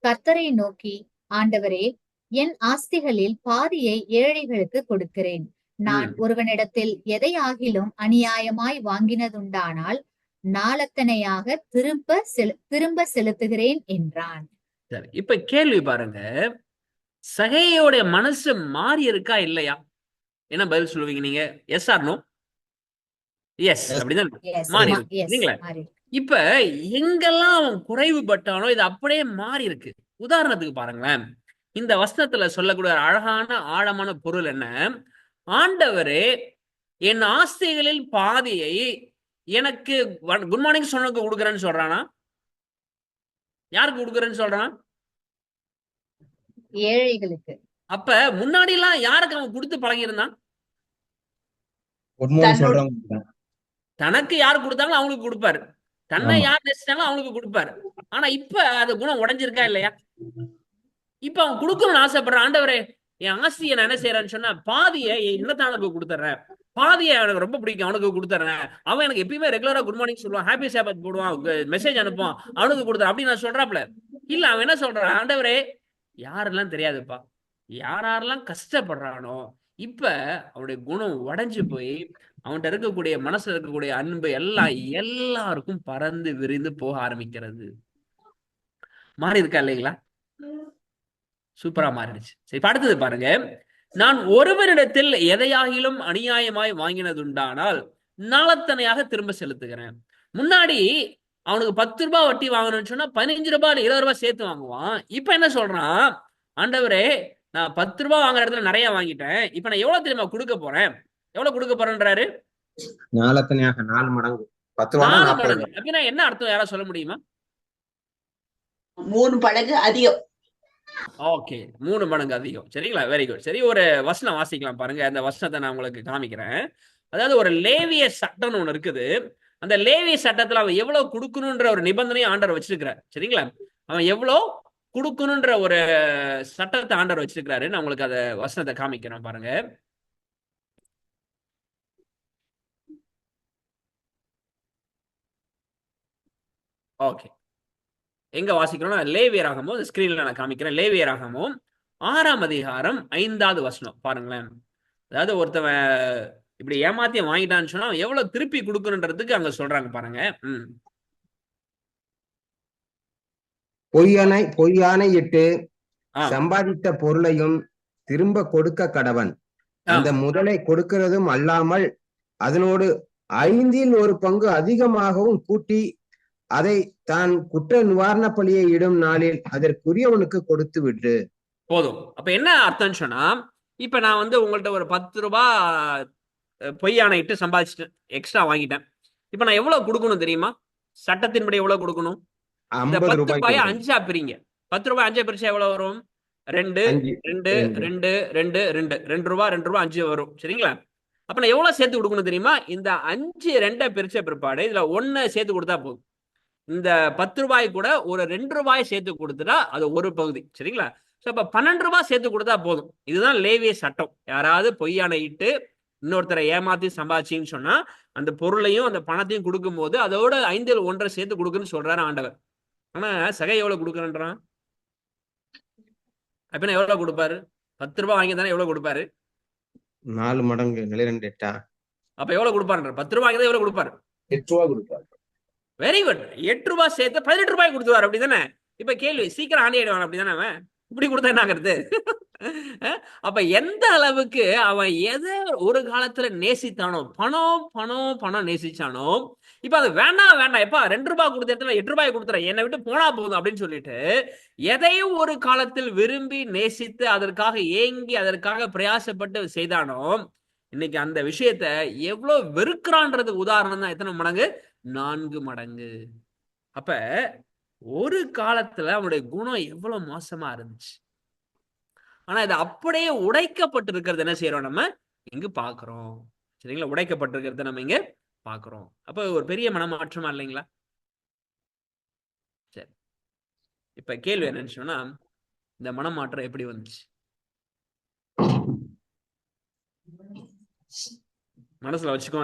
Speaker 1: கர்த்தரை நோக்கி, ஆண்டவரே, என் ஆஸ்திகளில் பாதியை ஏழைகளுக்கு கொடுக்கிறேன். நான் ஒருவனிடத்தில் எதையாகிலும் அநியாயமாய் வாங்கினதுண்டானால் நாளத்தனையாக திரும்ப செலுத்துகிறேன் என்றான்.
Speaker 5: சரி, இப்ப கேள்வி பாருங்க. சகேயோட மனசு மாறி இருக்கா இல்லையா? என்ன பதில் சொல்லுவீங்க நீங்க? S R no? எஸ், அப்படிதான் மாறி இருக்கு, இல்லைங்களா? இப்ப எங்கெல்லாம் அவன் குறைவுபட்டானோ இது அப்படியே மாறி இருக்கு. உதாரணத்துக்கு பாருங்களேன், இந்த வசனத்துல சொல்லக்கூடிய அழகான ஆழமான பொருள் என்ன? ஆண்டவரே என் ஆஸ்திகளில் பாதியை எனக்கு குட் மார்னிங் சொன்னதுக்கு கொடுக்குறேன்னு சொல்றானா? யாருக்கு கொடுக்குறேன்னு சொல்றான்?
Speaker 1: ஏழைகளுக்கு.
Speaker 5: அப்ப முன்னாடி எல்லாம் யாருக்கு அவன் கொடுத்து பழகி இருந்தான்? தனக்கு யார் கொடுத்தாங்களோ அவங்களுக்கு கொடுப்பாரு, தன்னை யார் நேசிச்சாங்களோ அவங்களுக்கு கொடுப்பாரு. ஆனா இப்ப அது குணம் உடைஞ்சிருக்கா இல்லையா? இப்ப அவன் கொடுக்கணும்னு ஆசைப்படுறான். ஆண்டவரே என் ஆசையை நான் என்ன செய்யறேன்னு சொன்னா, பாதியை என் இல்லத்தானுக்கு கொடுத்துறேன், பாதியை எனக்கு ரொம்ப பிடிக்கும் அவனுக்கு கொடுத்துறேன், அவன் எனக்கு எப்பயுமே ரெகுலரா குட் மார்னிங் சொல்லுவான், ஹாப்பி சாபத் போடுவான், மெசேஜ் அனுப்புவான், அவனுக்கு கொடுத்துறேன் அப்படின்னு நான் சொல்றாப்ல. இல்ல, அவன் என்ன சொல்றான்? ஆண்டவரே யாரெல்லாம் தெரியாதுப்பா, யாரெல்லாம் கஷ்டப்படுறானோ இப்ப அவனுடைய குணம் உடைஞ்சு போய் அவன்கிட்ட இருக்கக்கூடிய மனசுல இருக்கக்கூடிய அன்பு எல்லாம் எல்லாருக்கும் பறந்து விரிந்து போக ஆரம்பிக்கிறது. மாறி இருக்கா இல்லைங்களா? சூப்பரா மாறிடுச்சு. சரி, அடுத்தது பாருங்க. நான் ஒருவரிடத்தில் எதையாகிலும் அநியாயமாய் வாங்கினதுண்டானால் நாளத்தனையாக திரும்ப செலுத்துகிறேன். முன்னாடி அவனுக்கு 10 ரூபாய் வட்டி வாங்கணும்னு சொன்னா 15 ரூபாய் 20 ரூபாய் சேர்த்து வாங்குவான். இப்ப என்ன சொல்றான்? ஆண்டவரே நான் 10 ரூபாய் வாங்குற இடத்துல நிறைய வாங்கிட்டேன், இப்ப நான் எவ்வளவு தெரியுமா கொடுக்க போறேன்? எவ்வளவு கொடுக்க போறேன்றாரு?
Speaker 7: நாளத்தனையாக 4 மடங்கு. 10
Speaker 5: மடங்கு அப்படின்னா என்ன அர்த்தம்? யாராவது சொல்ல முடியுமா?
Speaker 6: 3 மடங்கு அதிகம்.
Speaker 5: ஓகே, 3 மடங்கு அதிகம், சரிங்களா? Very good. சரி, ஒரு வசனம் வாசிக்கலாம் பாருங்க. அந்த வசனத்தை நான் உங்களுக்கு காமிக்கிறேன். அதாவது ஒரு லேவிய சட்டம்னு ஒண்ணு இருக்குது. அந்த லேவிய சட்டத்துல அவன் எவ்வளவு கொடுக்கணும்ன்ற ஒரு நிபந்தனையை ஆண்டவர் வச்சிருக்கிறார், சரிங்களா? அவன் எவ்வளவு கொடுக்கணும்ன்ற ஒரு சட்டத்தை ஆண்டவர் வச்சிருக்கிறாரு. நான் உங்களுக்கு அந்த வசனத்தை காமிக்கிறேன் பாருங்க. ஓகே, எங்க வாசிக்கிறோம்னா லேவியராகமம், ஸ்கிரீன்ல நான் காமிக்கிறேன். லேவியராகமம் 6ஆம் அதிகாரம் 5வது வசனம் பாருங்களேன். அதாவது ஒருத்தவன் இப்படி ஏமாத்திய வாங்கிட்டான்னு சொன்னா எவ்வளவு திருப்பி கொடுக்கணுன்றதுக்கு அங்க சொல்றாங்க பாருங்க.
Speaker 7: பொய்யானையிட்டு சம்பாதித்த பொருளையும் திரும்ப கொடுக்க கடவன். அந்த முதலை கொடுக்கிறதும் அல்லாமல் அதனோடு 1/5 அதிகமாகவும் கூட்டி அதை தான் குற்ற நிவாரண பலியை இடும் நாளில் அதற்குரியவனுக்கு கொடுத்து விட்டு.
Speaker 5: போதும். அப்ப என்ன அர்த்தம் சொன்னா, இப்ப நான் உங்கள்ட்ட ஒரு 10 ரூபாய் பொய்யான இட்டு சம்பாதிச்சுட்டேன், எக்ஸ்ட்ரா வாங்கிட்டேன். இப்ப நான் எவ்வளவு கொடுக்கணும் தெரியுமா? சட்டத்தின்படி எவ்வளவு கொடுக்கணும்? இந்த
Speaker 7: 50
Speaker 5: 10 ரூபாயை
Speaker 7: ரூபாய்
Speaker 5: 5ஆ பிரிங்க. 10 ரூபாய் 5ஆ பிரிச்சா எவ்வளவு வரும்? 2 2 2 2 2 2 ரூபாய் 2 ரூபாய் 5 வரும். சரிங்களா? அப்ப நான் எவ்வளவு சேர்த்து கொடுக்கணும் தெரியுமா? இந்த 5 2 பிரிச்ச பிற்பாடு இதுல 1 சேர்த்து கொடுத்தா போதும். இந்த 10 ரூபாய் கூட ஒரு 2 ரூபாய் சேர்த்து கொடுத்துட்டா அது ஒரு பகுதி. சரிங்களா? அப்ப 12 ரூபாய் சேர்த்து கொடுத்தா போதும். இதுதான் லேவிய சட்டம். யாராவது பொய்யான இட்டு இன்னொருத்தரை ஏமாத்தி சம்பாதிச்சின்னு சொன்னா அந்த பொருளையும் அந்த பணத்தையும் கொடுக்கும் போது அதோட 5ல் 1 சேர்த்து கொடுக்குன்னு சொல்றாரு ஆண்டவர். ஆனா சகை எவ்வளவு கொடுக்குறன்றான்? அப்ப எவ்வளவு கொடுப்பாரு? 10 ரூபாய் வாங்கி தானே எவ்வளவு கொடுப்பாரு?
Speaker 7: 4 மடங்கு 2 8.
Speaker 5: அப்ப எவ்வளவு கொடுப்பாரு? 10 ரூபாய் வாங்கி எவ்வளவு கொடுப்பாரு?
Speaker 4: 8 ரூபாய் கொடுப்பாரு.
Speaker 5: Very good. 8 ரூபாய் சேர்த்து 18 ரூபாய் கொடுத்துருவாரு. அப்படிதானே? இப்ப கேள்வி, சீக்கிரம் ஆண்டி ஆயிடுவான் அப்படிதானே அவன்? இப்படி கொடுத்தா என்ன ஆகுறது? அப்ப எந்த அளவுக்கு அவன் எதை ஒரு காலத்துல நேசித்தானோ, பணம் பணம் பணம் நேசிச்சானோ, இப்ப அது வேண்டாம் வேண்டாம், எப்பா 2 ரூபாய் கொடுத்த இடத்துல 8 ரூபாய் கொடுத்துறேன், என்னை விட்டு போனா போதும் அப்படின்னு சொல்லிட்டு எதையும் ஒரு காலத்தில் விரும்பி நேசித்து அதற்காக ஏங்கி அதற்காக பிரயாசப்பட்டு செய்தானோ, இன்னைக்கு அந்த விஷயத்த எவ்வளவு வெறுக்கிறான்றதுக்கு உதாரணம் தான் எத்தனை மடங்கு? 4 மடங்கு. அப்ப ஒரு காலத்துல அவனுடைய குணம் எவ்வளவு மோசமா இருந்துச்சு. ஆனா இது அப்படியே உடைக்கப்பட்டிருக்கிறது என்ன செய்யறோம்? நம்ம இங்கு பாக்குறோம். சரிங்களா? உடைக்கப்பட்டிருக்கிறத நம்ம இங்க பாக்குறோம். அப்ப ஒரு பெரிய மனமாற்றமா இல்லைங்களா? சரி, இப்ப கேள்வி என்னன்னு சொன்னா, இந்த மனமாற்றம் எப்படி வந்துச்சு? மனசுல வச்சுக்கோ.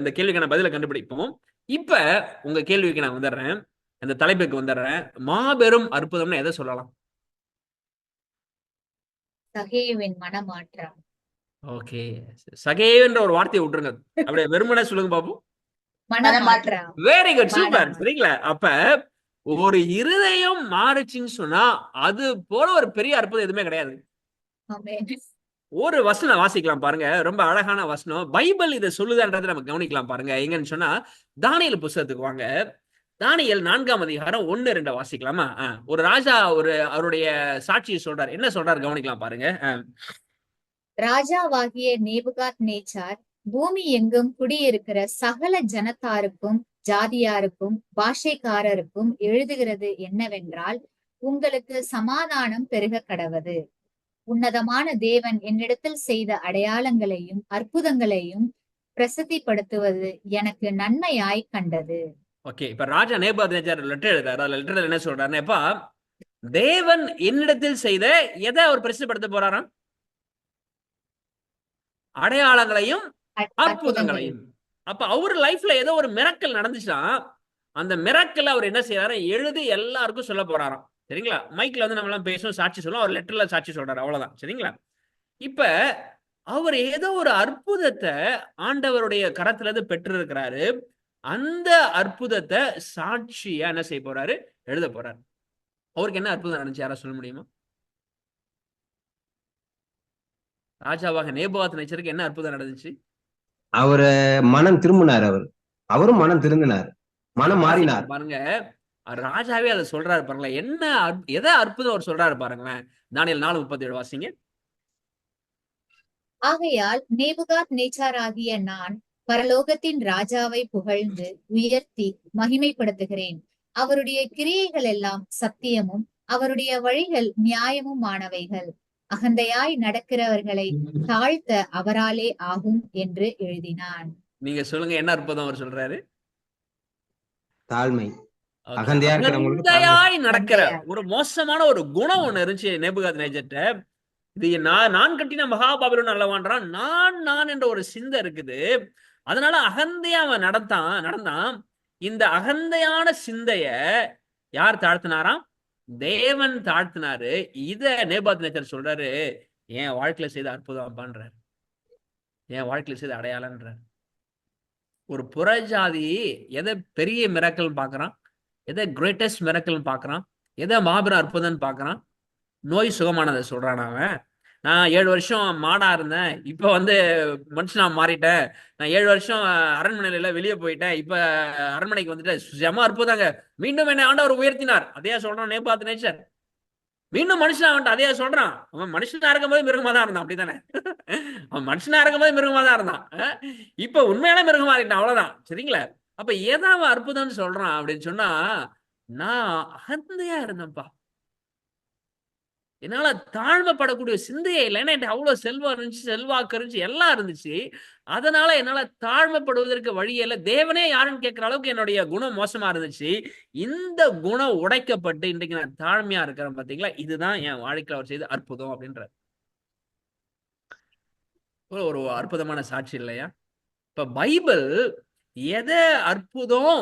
Speaker 5: இந்த கேள்விக்கான பதிலை கண்டுபிடிப்போம். இப்ப உங்க கேள்விக்கு நான் வந்துடுறேன், அந்த தலைப்புக்கு வந்துடுறேன். மாபெரும் அற்புதம்னு எதை சொல்லலாம்?
Speaker 1: சகேயுவின் மனமாற்றம்.
Speaker 5: ஓகே, சகேன்ற ஒரு வார்த்தையை விட்டுருங்க, அப்படியே வெறுமனே சொல்லுங்க பாப்போம்.
Speaker 1: மனமாற்றம்.
Speaker 5: Very good, super. சரிங்களா? அப்ப ஒரு இருதயம் மாறுச்சுன்னு சொன்னா அது போல ஒரு பெரிய அற்புதம் எதுவுமே கிடையாது. ஒரு வசனம் வாசிக்கலாம் பாருங்க, ரொம்ப அழகான வசனம். பைபிள் இதை சொல்லுதான்றதை நம்ம கவனிக்கலாம் பாருங்க. எங்கன்னு சொன்னா தானியேல் புத்தகத்துக்கு வாங்க. தானியேல் 4ஆம் அதிகாரம் 1, 2 வாசிக்கலாமா? ஒரு ராஜா அவருடைய சாட்சியை சொல்றாரு. என்ன சொல்றாரு கவனிக்கலாம் பாருங்க.
Speaker 1: ராஜாவாகிய நேபுகாத் நேச்சார் பூமி எங்கும் குடியிருக்கிற சகல ஜனத்தாருக்கும் ஜாதியாருக்கும் பாஷைக்காரருக்கும் எழுதுகிறது என்னவென்றால், உங்களுக்கு சமாதானம் பெருக கடவது. உன்னதமான தேவன் என்னிடத்தில் செய்த அடையாளங்களையும் அற்புதங்களையும் பிரசித்திப்படுத்துவது எனக்கு நன்மையாய் கண்டது.
Speaker 5: ஓகே, இப்ப ராஜா நேபுகாத்நேச்சார் லெட்டர் எழுதுறாரு. அதுல லெட்டர்ல என்ன சொல்றாருன்னா, தேவன் என்னிடத்தில் செய்த எதை அவர் பிரசித்தப்படுத்த போறாராம்? அடையாளங்களையும் அற்புதங்களையும். அப்ப அவர் லைஃப்ல ஏதோ ஒரு மிரக்கல் நடந்துச்சா, அந்த மிரக்கல் அவர் என்ன செய்யறாரு? எழுதி எல்லாருக்கும் சொல்ல போறாராம். சரிங்களா? மைக்ல நம்ம எல்லாம் பேசும், சாட்சி சொல்லும், அவர் லெட்டர்ல சாட்சி சொல்றாரு, அவ்வளவுதான். சரிங்களா? இப்ப அவர் ஏதோ ஒரு அற்புதத்தை ஆண்டவருடைய கரத்துல இருந்து பெற்றிருக்கிறாரு. அந்த அற்புதத்தை சாட்சியா என்ன செய்ய போறாரு? எழுத போறாரு. அவருக்கு என்ன அற்புதம் நடந்துச்சு? யாரா சொல்ல முடியுமா? ராஜாவாக நேபுகாத்நேச்சருக்கு என்ன அற்புதம் நடந்துச்சு?
Speaker 7: அவரு மனம் திரும்பினார். அவரும் மனம் திரும்பினார், மனம் மாறினார்.
Speaker 5: பாருங்க, ராஜாவே அதை சொல்றாரு பாருங்களேன். என்ன எதை அற்புதம் அவர் சொல்றாரு பாருங்களேன். தானியேல் 4:37 வாசிங்க.
Speaker 1: ஆகையால் நேபுகாத் நேச்சாராகிய நான் பரலோகத்தின் ராஜாவை புகழ்ந்து உயர்த்தி மகிமைப்படுத்துகிறேன். அவருடைய கிரியைகள் எல்லாம் சத்தியமும் அவருடைய வழிகள் நியாயமுமானவைகள். அகந்தையாய் நடக்கிறவர்களை தாழ்த்த அவராலே ஆகும் என்று எழுதினான்.
Speaker 5: நீங்க சொல்லுங்க, என்ன அற்புதம் அவர் சொல்றாரு?
Speaker 7: தாழ்மை.
Speaker 5: அகந்தையாய் நடக்கிற ஒரு மோசமான ஒரு குணம் ஒண்ணு இருந்துச்சு நேபுகாத்நேச்சர்ட்ட. இது நான் கட்டின மகாபாபிலோன் அல்லவான்றான். நான் என்ற ஒரு சிந்தை இருக்குது. அதனால அகந்தையா அவன் நடந்தான். இந்த அகந்தையான சிந்தைய யார் தாழ்த்தினாராம்? தேவன் தாழ்த்தினாரு. இத நேபுகாத்நேச்சர் சொல்றாரு, என் வாழ்க்கையில செய்த அற்புதம் பண்றாரு, என் வாழ்க்கையில செய்த அடையாளன்றார். ஒரு புறஜாதி எதை பெரிய மிராக்கிள் பாக்குறான், எதை கிரேட்டஸ்ட் மிராக்கிள் பாக்குறான்? எதை மாபெரும் அற்புதம்னு பாக்குறான்? நோய் சுகமானதை சொல்றான் அவன். நான் 7 வருஷம் மாடா இருந்தேன், இப்ப வந்து மனுஷனா மாறிட்டேன். நான் 7 வருஷம் அரண்மனையில வெளியே போயிட்டேன், இப்ப அரண்மனைக்கு வந்துட்டேன். செம அற்புதங்க. மீண்டும் என்னை ஆண்டவர் உயர்த்தினார். அதே சொல்றான் நேபாத் நேச்சர். மீண்டும் மனுஷனா வந்துட்டு அதே சொல்றான். அவன் மனுஷனா இருக்கும்போது மிருகமா தான் இருந்தான், அப்படித்தானே? அவன் மனுஷனா இருக்கும்போது மிருகமா தான் இருந்தான். இப்ப உண்மையான மிருகமா இருக்கான், அவ்வளவுதான். சரிங்களா? அப்ப ஏதாவது அற்புதம்னு சொல்றான் அப்படின்னு சொன்னா, நான் அகந்தையா இருந்தேன்ப்பா, என்னால தாழ்மைப்படக்கூடிய சிந்தையே இல்லை. ஏன்னா என்கிட்ட அவ்வளவு செல்வம் இருந்துச்சு, செல்வாக்கு இருந்துச்சு, எல்லாம் இருந்துச்சு. அதனால என்னால தாழ்மைப்படுவதற்கு வழியே இல்லை. தேவனே யாருன்னு கேட்கிற அளவுக்கு என்னுடைய குணம் மோசமா இருந்துச்சு. இந்த குணம் உடைக்கப்பட்டு இன்றைக்கு நான் தாழ்மையா இருக்கிறேன். பாத்தீங்களா? இதுதான் என் வாழ்க்கையில அவர் செய்த அற்புதம் அப்படின்ற ஒரு அற்புதமான சாட்சி இல்லையா? இப்ப பைபிள் எதை அற்புதம்,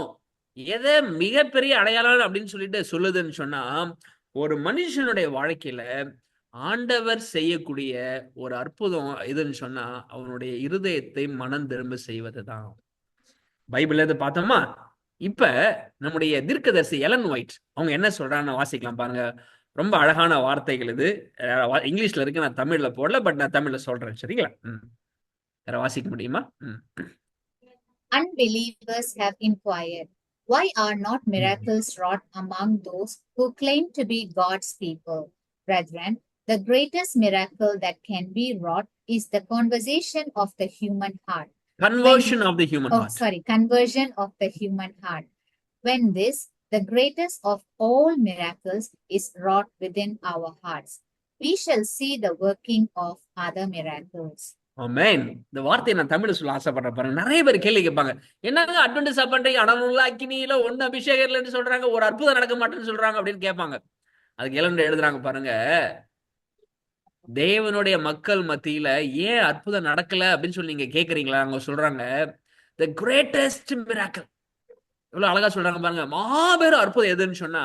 Speaker 5: எதை மிகப்பெரிய அடையாளம் அப்படின்னு சொல்லிட்டு சொல்லுதுன்னு சொன்னா, ஒரு மனுஷனுடைய வாழ்க்கையில ஆண்டவர் செய்யக்கூடிய ஒரு அற்புதம் எதுன்னு சொன்னா, அவனுடைய இருதயத்தை மனம் திரும்ப செய்வதுதான். பைபிள் எது பார்த்தோமா? இப்ப நம்முடைய தீர்க்கதரிசி எலன் ஒயிட் அவங்க என்ன சொல்றான்னு வாசிக்கலாம் பாருங்க. ரொம்ப அழகான வார்த்தைகள் இது. இங்கிலீஷ்ல இருக்கு, நான் தமிழ்ல போடல, பட் நான் தமிழ்ல சொல்றேன். சரிங்களா? வேற வாசிக்க முடியுமா?
Speaker 1: Unbelievers have inquired, why are not miracles wrought among those who claim to be God's people? Brethren, the greatest miracle that can be wrought is the conversion of the human heart.
Speaker 5: Conversion of the human heart.
Speaker 1: Conversion of the human heart. When this, the greatest of all miracles, is wrought within our hearts, we shall see the working of other miracles.
Speaker 5: ஆமென். இந்த வார்த்தையை நான் தமிழ்ல சொல்ல ஆசைப்படுறேன் பாருங்க. நிறைய பேர் கேள்வி கேட்பாங்க, என்னங்க அட்வென்டிஸ்ட் பண்றீங்க, அனலுள்ள அக்கினியில ஒண்ணு அபிஷேகம் இல்லைன்னு சொல்றாங்க, ஒரு அற்புதம் நடக்க மாட்டேன்னு சொல்றாங்க அப்படின்னு கேட்பாங்க. அதுக்கு எழுதுறாங்க பாருங்க, தேவனுடைய மக்கள் மத்தியில ஏன் அற்புதம் நடக்கல அப்படின்னு சொல்லி நீங்க கேக்குறீங்களா? அவங்க சொல்றாங்க, the greatest miracle. எவ்வளவு அழகா சொல்றாங்க பாருங்க. மாபெரும் அற்புதம் எதுன்னு சொன்னா,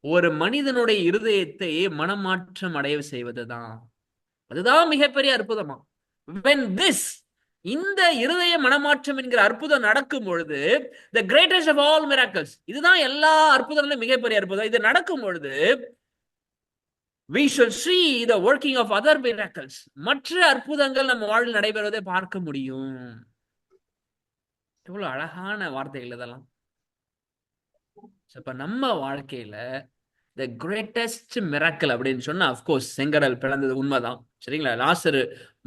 Speaker 5: ஒரு மனிதனுடைய இருதயத்தை மனமாற்றம் அடைய செய்வதுதான். அதுதான் மிகப்பெரிய அற்புதமா. when this, இந்த இருதய மனமாற்றம் என்கிற அற்புதம் நடக்கும் பொழுது, the greatest of all miracles, இதுதான் எல்லா அற்புதங்களும் மிகப்பெரிய அற்புதம். இது நடக்கும் பொழுது we shall see the working of other miracles, மற்ற அற்புதங்கள் நம்ம வாழ்வில் நடைபெறுவதை பார்க்க முடியும். எவ்வளவு அழகான வார்த்தைகள் இதெல்லாம். இப்ப நம்ம வாழ்க்கையில the greatest miracle அப்படின்னு சொன்னா, அப்கோர்ஸ் செங்கடல் பிளந்தது உண்மைதான். சரிங்களா? லாசரு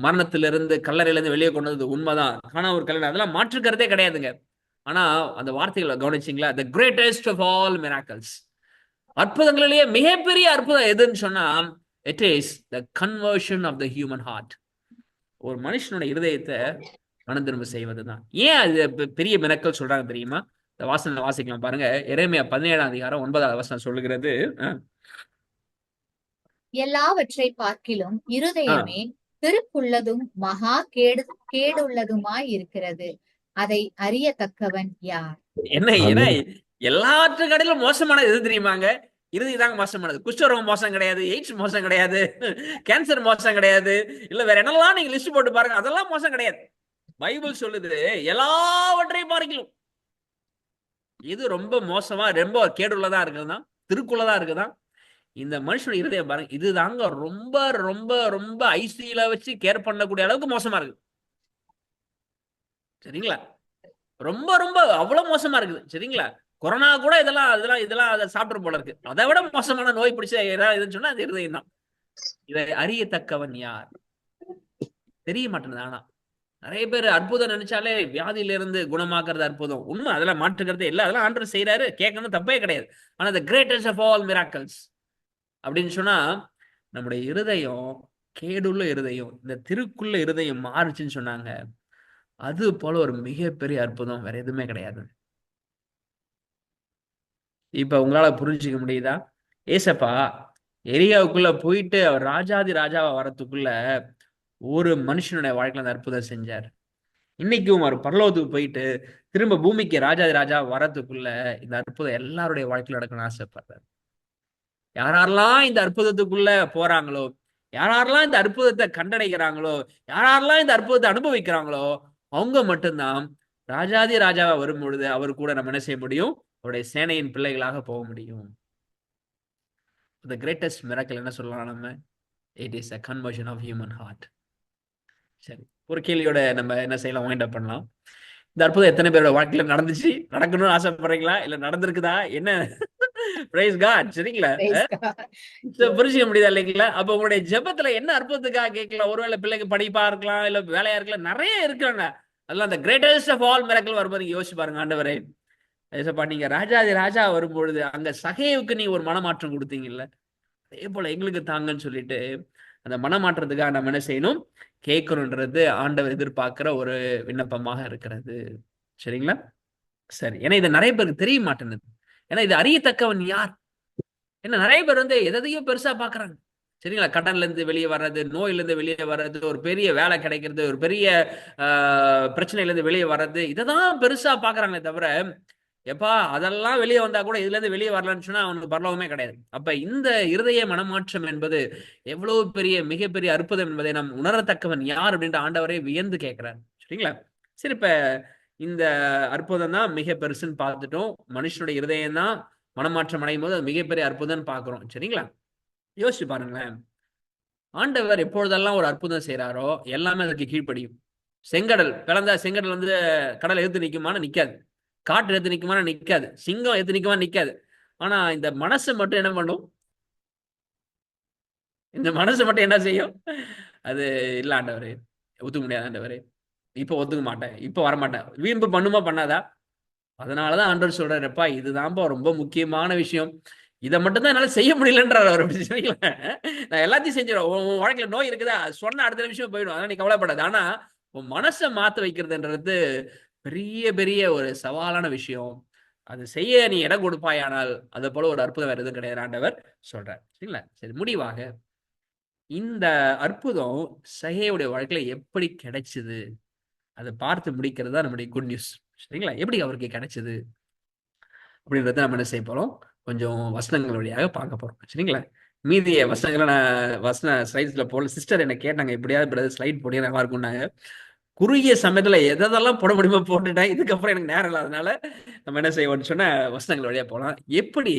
Speaker 5: மரணத்திலிருந்து கல்லறையிலிருந்து வெளியே கொண்டது உண்மைதான். ஆனா ஒரு கல்லறை, அதெல்லாம் மாற்றுக்கிறதே கிடையாதுங்க. ஆனா அந்த வார்த்தைகளை கவனிச்சிங்களா? the greatest of all miracles, அற்புதங்களிலேயே மிகப்பெரிய அற்புதம் எதுன்னு சொன்னா, it is the conversion of the human heart. ஒரு மனுஷனுடைய இருதயத்தை மனம் திரும்ப செய்வதுதான். ஏன் அது பெரிய மிராக்கிள் சொல்றாங்க தெரியுமா? இந்த வாசிக்கலாம் பாருங்க. எரேமியா 17ஆம் அதிகாரம் 9வது வசனம் சொல்லுகிறது,
Speaker 1: எல்லாவற்றை பார்க்கிலும் இருதயமே திருக்குள்ளதும் மகா கேடுள்ளதுமாய் இருக்கிறது, அதை அறியத்தக்கவன் யார்?
Speaker 5: என்ன எல்லாவற்றை கடையிலும் மோசமானது எது தெரியுமாங்க? இருதயம் தாங்க மோசமானது. குஷ்டரோகம் மோசம் கிடையாது, எய்ட்ஸ் மோசம் கிடையாது, கேன்சர் மோசம் கிடையாது, இல்ல வேற என்னெல்லாம் நீங்க லிஸ்ட் போட்டு பாருங்க, அதெல்லாம் மோசம் கிடையாது. பைபிள் சொல்லுது எல்லாவற்றையும் பார்க்கலாம். இது ரொம்ப மோசமா, ரொம்ப கேடுள்ளதா இருக்குதுதான், திருக்குள்ளதா இருக்குதான் இந்த மனுஷனுடைய இருதயம் பாருங்க. இதுதாங்க ரொம்ப ரொம்ப ரொம்ப ஐசியூல வச்சு கேர் பண்ணக்கூடிய அளவுக்கு மோசமா இருக்கு. சரிங்களா? ரொம்ப ரொம்ப அவ்வளவு மோசமா இருக்குது. சரிங்களா? கொரோனா கூட இதெல்லாம் இதெல்லாம் இதெல்லாம் அதை சாப்பிட்டு போல இருக்கு. அதை விட மோசமான நோய் பிடிச்ச ஏதாவது சொன்னா அது இருதயம் தான். இதை அறியத்தக்கவன் யார்? தெரிய மாட்டேங்குது. ஆனா நிறைய பேர் அற்புதம் நினைச்சாலே வியாதியில இருந்து குணமாக்குறது அற்புதம். உண்மை, அதெல்லாம் மாற்றுக்கிறதே இல்லை. அதெல்லாம் ஆண்டவர் செய்யறாரு, கேட்கணும், தப்பே கிடையாது. ஆனா the greatest of all miracles அப்படின்னு சொன்னா, நம்முடைய இருதயம் கேடுள்ள இருதயம், இந்த திருக்குள்ள இருதயம் மாறுச்சுன்னு சொன்னாங்க. அது போல ஒரு மிகப்பெரிய அற்புதம் வேற எதுவுமே கிடையாது. இப்ப உங்களால புரிஞ்சுக்க முடியுதா? ஏசப்பா எரியாவுக்குள்ள போயிட்டு அவர் ராஜாதி ராஜாவா வரத்துக்குள்ள ஒரு மனுஷனுடைய வாழ்க்கையில அந்த அற்புதம் செஞ்சார். இன்னைக்கும் அவர் பரலோகத்துக்கு போயிட்டு திரும்ப பூமிக்கு ராஜாதி ராஜா வரத்துக்குள்ள இந்த அற்புதம் எல்லாருடைய வாழ்க்கையில நடக்கணும்னு ஆசைப்படுறாரு. யாரெல்லாம் இந்த அற்புதத்துக்குள்ள போறாங்களோ, யாரெல்லாம் இந்த அற்புதத்தை கண்டடைகிறாங்களோ, யாரெல்லாம் இந்த அற்புதத்தை அனுபவிக்கிறாங்களோ, அவங்க மட்டும்தான் ராஜாதி ராஜாவா வரும் பொழுது அவர் கூட நம்ம என்ன செய்ய முடியும்? அவருடைய சேனையின் பிள்ளைகளாக போக முடியும். the greatest miracle என்ன சொல்லலாம் நம்ம? It is a conversion of human heart. சரி, ஒரு கேள்வியோட நம்ம என்ன செய்யலாம், வைண்ட் அப் பண்ணலாம். இந்த அற்புதம் எத்தனை பேரோட வாழ்க்கையில நடந்துச்சு, நடக்கணும்னு ஆசைப்படுறீங்களா, இல்ல நடந்திருக்குதா, என்ன? Praise God. சரிங்களா? புரிஞ்சுக்க முடியுதா இல்லைங்களா? அப்ப உங்களுடைய ஜெபத்துல என்ன அற்புதத்துக்காக கேட்கலாம்? ஒருவேளை பிள்ளைக்கு படிப்பா இருக்கலாம், இல்ல வேலையா இருக்கலாம், நிறைய இருக்காங்க. அதெல்லாம் அந்த கிரேட்டஸ்ட் ஆஃப் ஆல் மிராக்கிள் வரும்போது நீங்க யோசிச்சு பாருங்க. ஆண்டவரே ஏசப்பா, நீங்க ராஜாதி ராஜா வரும்பொழுது அங்க சகேவுக்கு நீங்க ஒரு மனமாற்றம் கொடுத்தீங்கல்ல, அதே போல எங்களுக்கு தாங்கன்னு சொல்லிட்டு அந்த மனமாற்றத்துக்காக நம்ம என்ன செய்யணும், கேட்கணுன்றது ஆண்டவர் எதிர்பார்க்கிற ஒரு விண்ணப்பமாக இருக்கிறது. சரிங்களா? சரி, ஏன்னா இது நிறைய பேருக்கு தெரிய மாட்டேங்குது. ஏன்னா இது அறியத்தக்கவன் யார்? ஏன்னா நிறைய பேர் வந்து எதையும் பெருசா பாக்குறாங்க. சரிங்களா? கடன்ல இருந்து வெளியே வர்றது, நோயில இருந்து வெளியே வர்றது, ஒரு பெரிய வேலை கிடைக்கிறது, ஒரு பெரிய பிரச்சனையில இருந்து வெளியே வர்றது, இதைதான் பெருசா பாக்குறாங்களே தவிர, எப்பா அதெல்லாம் வெளியே வந்தா கூட இதுல இருந்து வெளியே வரலன்னு சொன்னா அவனுக்கு பரலோகமே கிடையாது. அப்ப இந்த இருதய மனமாற்றம் என்பது எவ்வளவு பெரிய மிகப்பெரிய அற்புதம் என்பதை நாம் உணரத்தக்கவன் யார் அப்படின்ற ஆண்டவரை வியந்து கேட்கிறார். சரிங்களா? சரி, இப்ப இந்த அற்புதம் தான் மிக பெருசுன்னு பார்த்துட்டோம். மனுஷனுடைய இருதயம் தான் மனமாற்றம் அடையும் போது அது மிகப்பெரிய அற்புதம் பார்க்கிறோம். சரிங்களா? யோசிச்சு பாருங்களேன். ஆண்டவர் எப்பொழுதெல்லாம் ஒரு அற்புதம் செய்யறாரோ எல்லாமே அதுக்கு கீழ்ப்படியும். செங்கடல் பிளந்தா செங்கடல் வந்து கடல் எதிர்த்து நிக்குமான்னு நிக்காது, காற்று எடுத்து நிக்குமான நிக்காது, சிங்கம் எடுத்து நிக்குமா நிக்காது. ஆனா இந்த மனசு மட்டும் என்ன பண்ணும்? இந்த மனசு மட்டும் என்ன செய்யும்? அது இல்ல ஆண்டவரே, ஒத்துக்க முடியாது ஆண்டவரே, இப்ப ஒத்துக்க மாட்டேன், இப்ப வரமாட்டேன், வீம்பு பண்ணுமா பண்ணாதா? அதனாலதான் ஆண்டவர் சொல்றாருப்பா, இதுதான்ப்பா ரொம்ப முக்கியமான விஷயம், இதை மட்டும் தான் என்னால செய்ய முடியலன்றார் அவர். நான் எல்லாத்தையும் செஞ்சிடும், உன் வாழ்க்கையில நோய் இருக்குதா சொன்ன அடுத்த விஷயம் போயிடும், அதனால நீ கவலைப்படாது. ஆனா உன் மனசை மாத்த வைக்கிறதுன்றது பெரிய பெரிய ஒரு சவாலான விஷயம். அது செய்ய நீ இடம் கொடுப்பாயானால் அதை போல ஒரு அற்புதம் வேற எதுவும் கிடையாது ஆண்டவர் சொல்றார். சரிங்களா? சரி, முடிவாக இந்த அற்புதம் சகேயுடைய வாழ்க்கையில எப்படி கிடைச்சது அதை பார்த்து முடிக்கிறது தான் நம்முடைய குட் நியூஸ். சரிங்களா? எப்படி அவருக்கு கிடைச்சது அப்படின்றத நம்ம என்ன செய்ய போறோம், கொஞ்சம் வசனங்கள் வழியாக பார்க்க போறோம். சரிங்களா? மீதிய வசனங்களை நான் வசன ஸ்லைட்ஸ்ல போல சிஸ்டர் என்ன கேட்டாங்க, எப்படியாவது ஸ்லைட் போடியா நல்லா இருக்கும்னாங்க. குறுகிய சமயத்துல எதெல்லாம் போட முடியுமோ போட்டுட்டேன், இதுக்கப்புறம் எனக்கு நேரம் இல்லாதனால நம்ம என்ன செய்வோம்னு சொன்ன வசனங்கள் வழியா போகலாம். எப்படி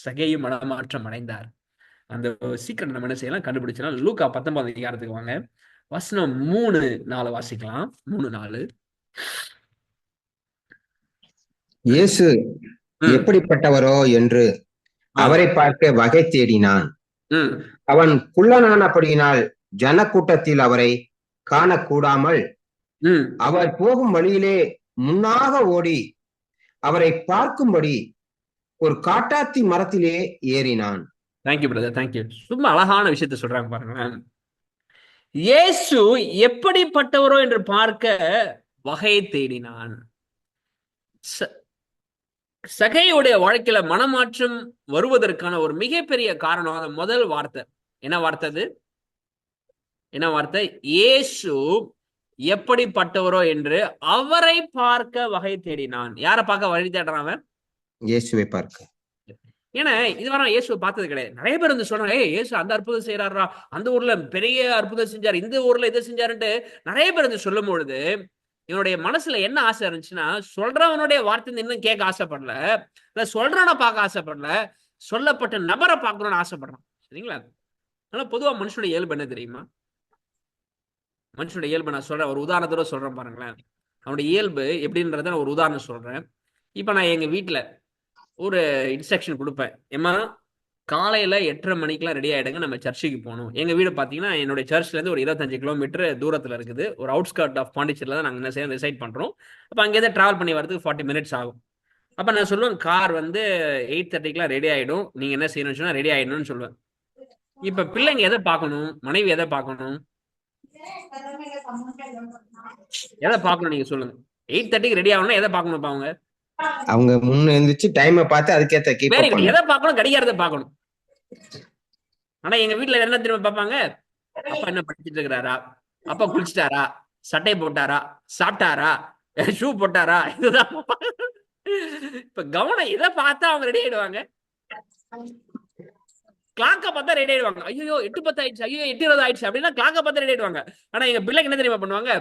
Speaker 5: சகேயு மனமாற்றம் அடைந்தார் அந்த சீக்கிரம் நம்ம என்ன செய்யலாம் கண்டுபிடிச்சலாம். லூக்கா 19 அதிகாரத்துக்கு வாங்க, வசனம் 3-4 வாசிக்கலாம். 3-4.
Speaker 7: இயேசு எப்படிப்பட்டவரோ என்று அவரை பார்க்க வகை தேடினான். அவன் குள்ளனானபடியினால் ஜனக்கூட்டத்தில் அவரை காணக்கூடாமல் அவர் போகும் வழியிலே முன்னாக ஓடி அவரை பார்க்கும்படி ஒரு காட்டாத்தி மரத்திலே ஏறினான்.
Speaker 5: Thank you brother, thank you. ரொம்ப அழகான விஷயத்த சொல்றாங்க பாருங்க. இயேசு எப்படிப்பட்டவரோ என்று பார்க்க வகை தேடினான். சகேயுடைய வாழ்க்கையில மனமாற்றம் வருவதற்கான ஒரு மிகப்பெரிய காரணம், அந்த முதல் வார்த்தை என்ன வார்த்தை? அது என்ன வார்த்தை? இயேசு எப்படிப்பட்டவரோ என்று அவரை பார்க்க வகை தேடினான். யாரை பார்க்க வழி தேடுறான்?
Speaker 7: இயேசுவை பார்க்க.
Speaker 5: ஏன்னா இதுவரை இயேசுவை பார்த்தது கிடையாது. நிறைய பேர் வந்து சொல்றாங்க, இயேசு அந்த அற்புதம் செய்யறாரா, அந்த ஊர்ல பெரிய அற்புதம் செஞ்சாரு, இந்த ஊர்ல இதை செஞ்சாருன்ட்டு நிறைய பேர் வந்து சொல்லும் பொழுது இவனுடைய மனசுல என்ன ஆசை இருந்துச்சுன்னா, சொல்றவனுடைய வார்த்தை இன்னும் கேட்க ஆசைப்படல, இல்ல சொல்றவனை பார்க்க ஆசைப்படல, சொல்லப்பட்ட நபரை பார்க்கணும்னு ஆசைப்படுறான். சரிங்களா? ஆனா பொதுவா மனுஷனுடைய இயல்பு என்ன தெரியுமா? மனுஷனுடைய இயல்பு நான் சொல்றேன், ஒரு உதாரணத்தோட சொல்றேன் பாருங்களேன். அவனுடைய இயல்பு எப்படின்றத நான் ஒரு உதாரணம் சொல்றேன். இப்ப நான் எங்க வீட்டுல ஒரு இன்ஸ்ட்ரக்ஷன் கொடுப்பேன், ஏமா காலையில 8:30 மணிக்கெல்லாம் ரெடி ஆயிடுங்க, நம்ம சர்ச்சுக்கு போகணும். எங்க வீடு பாத்தீங்கன்னா என்னுடைய சர்ச்ல இருந்து ஒரு 25 கிலோமீட்டர் தூரத்துல இருக்குது. ஒரு அவுட்ஸ்கர்ட் ஆஃப் பாண்டிச்சேரியில தான் நாங்க என்ன செய்ய ரிசைட் பண்றோம். அப்ப அங்கேருந்து டிராவல் பண்ணி வரதுக்கு 40 மினிட்ஸ் ஆகும். அப்ப நான் சொல்லுவேன், கார் வந்து 8:30க்கெல்லாம் ரெடி ஆயிடும், நீங்க என்ன செய்யணும்னு சொன்னா ரெடி ஆயிடணும்னு சொல்லுவேன். இப்ப பிள்ளைங்க எதை பார்க்கணும், மனைவி எதை பார்க்கணும், எதை பார்க்கணும் நீங்க சொல்லுங்க? 8:30க்கு ரெடி ஆகணும்னா எதை பார்க்கணும்?
Speaker 7: அவங்க முன்ன எழுந்திரிச்சு டைமை பார்த்து அதுக்கேற்ற
Speaker 5: எதை பார்க்கணும்? கடிகாரத்தை பார்க்கணும். ஆனா எங்க வீட்டுல என்ன திரும்ப பார்ப்பாங்க, அப்பா என்ன படிச்சுட்டு இருக்கிறாரா, அப்பா குளிச்சுட்டாரா, சட்டை போட்டாரா, சாப்பிட்டாரா, ஷூ போட்டாரா, இதுதான். இப்ப கவனம் இதை பார்த்தா அவங்க ரெடி ஆயிடுவாங்க. கிளாக்க பார்த்தா ரெடி ஆயிடுவாங்க. ஐயோ 8:10 ஆயிடுச்சு, ஐயோ 8:20 ஆயிடுச்சு அப்படின்னா கிளாக்க பார்த்தா ரெடி ஆயிடுவாங்க. ஆனா எங்க பிள்ளைக்கு என்ன தெரியுமா பண்ணுவாங்க,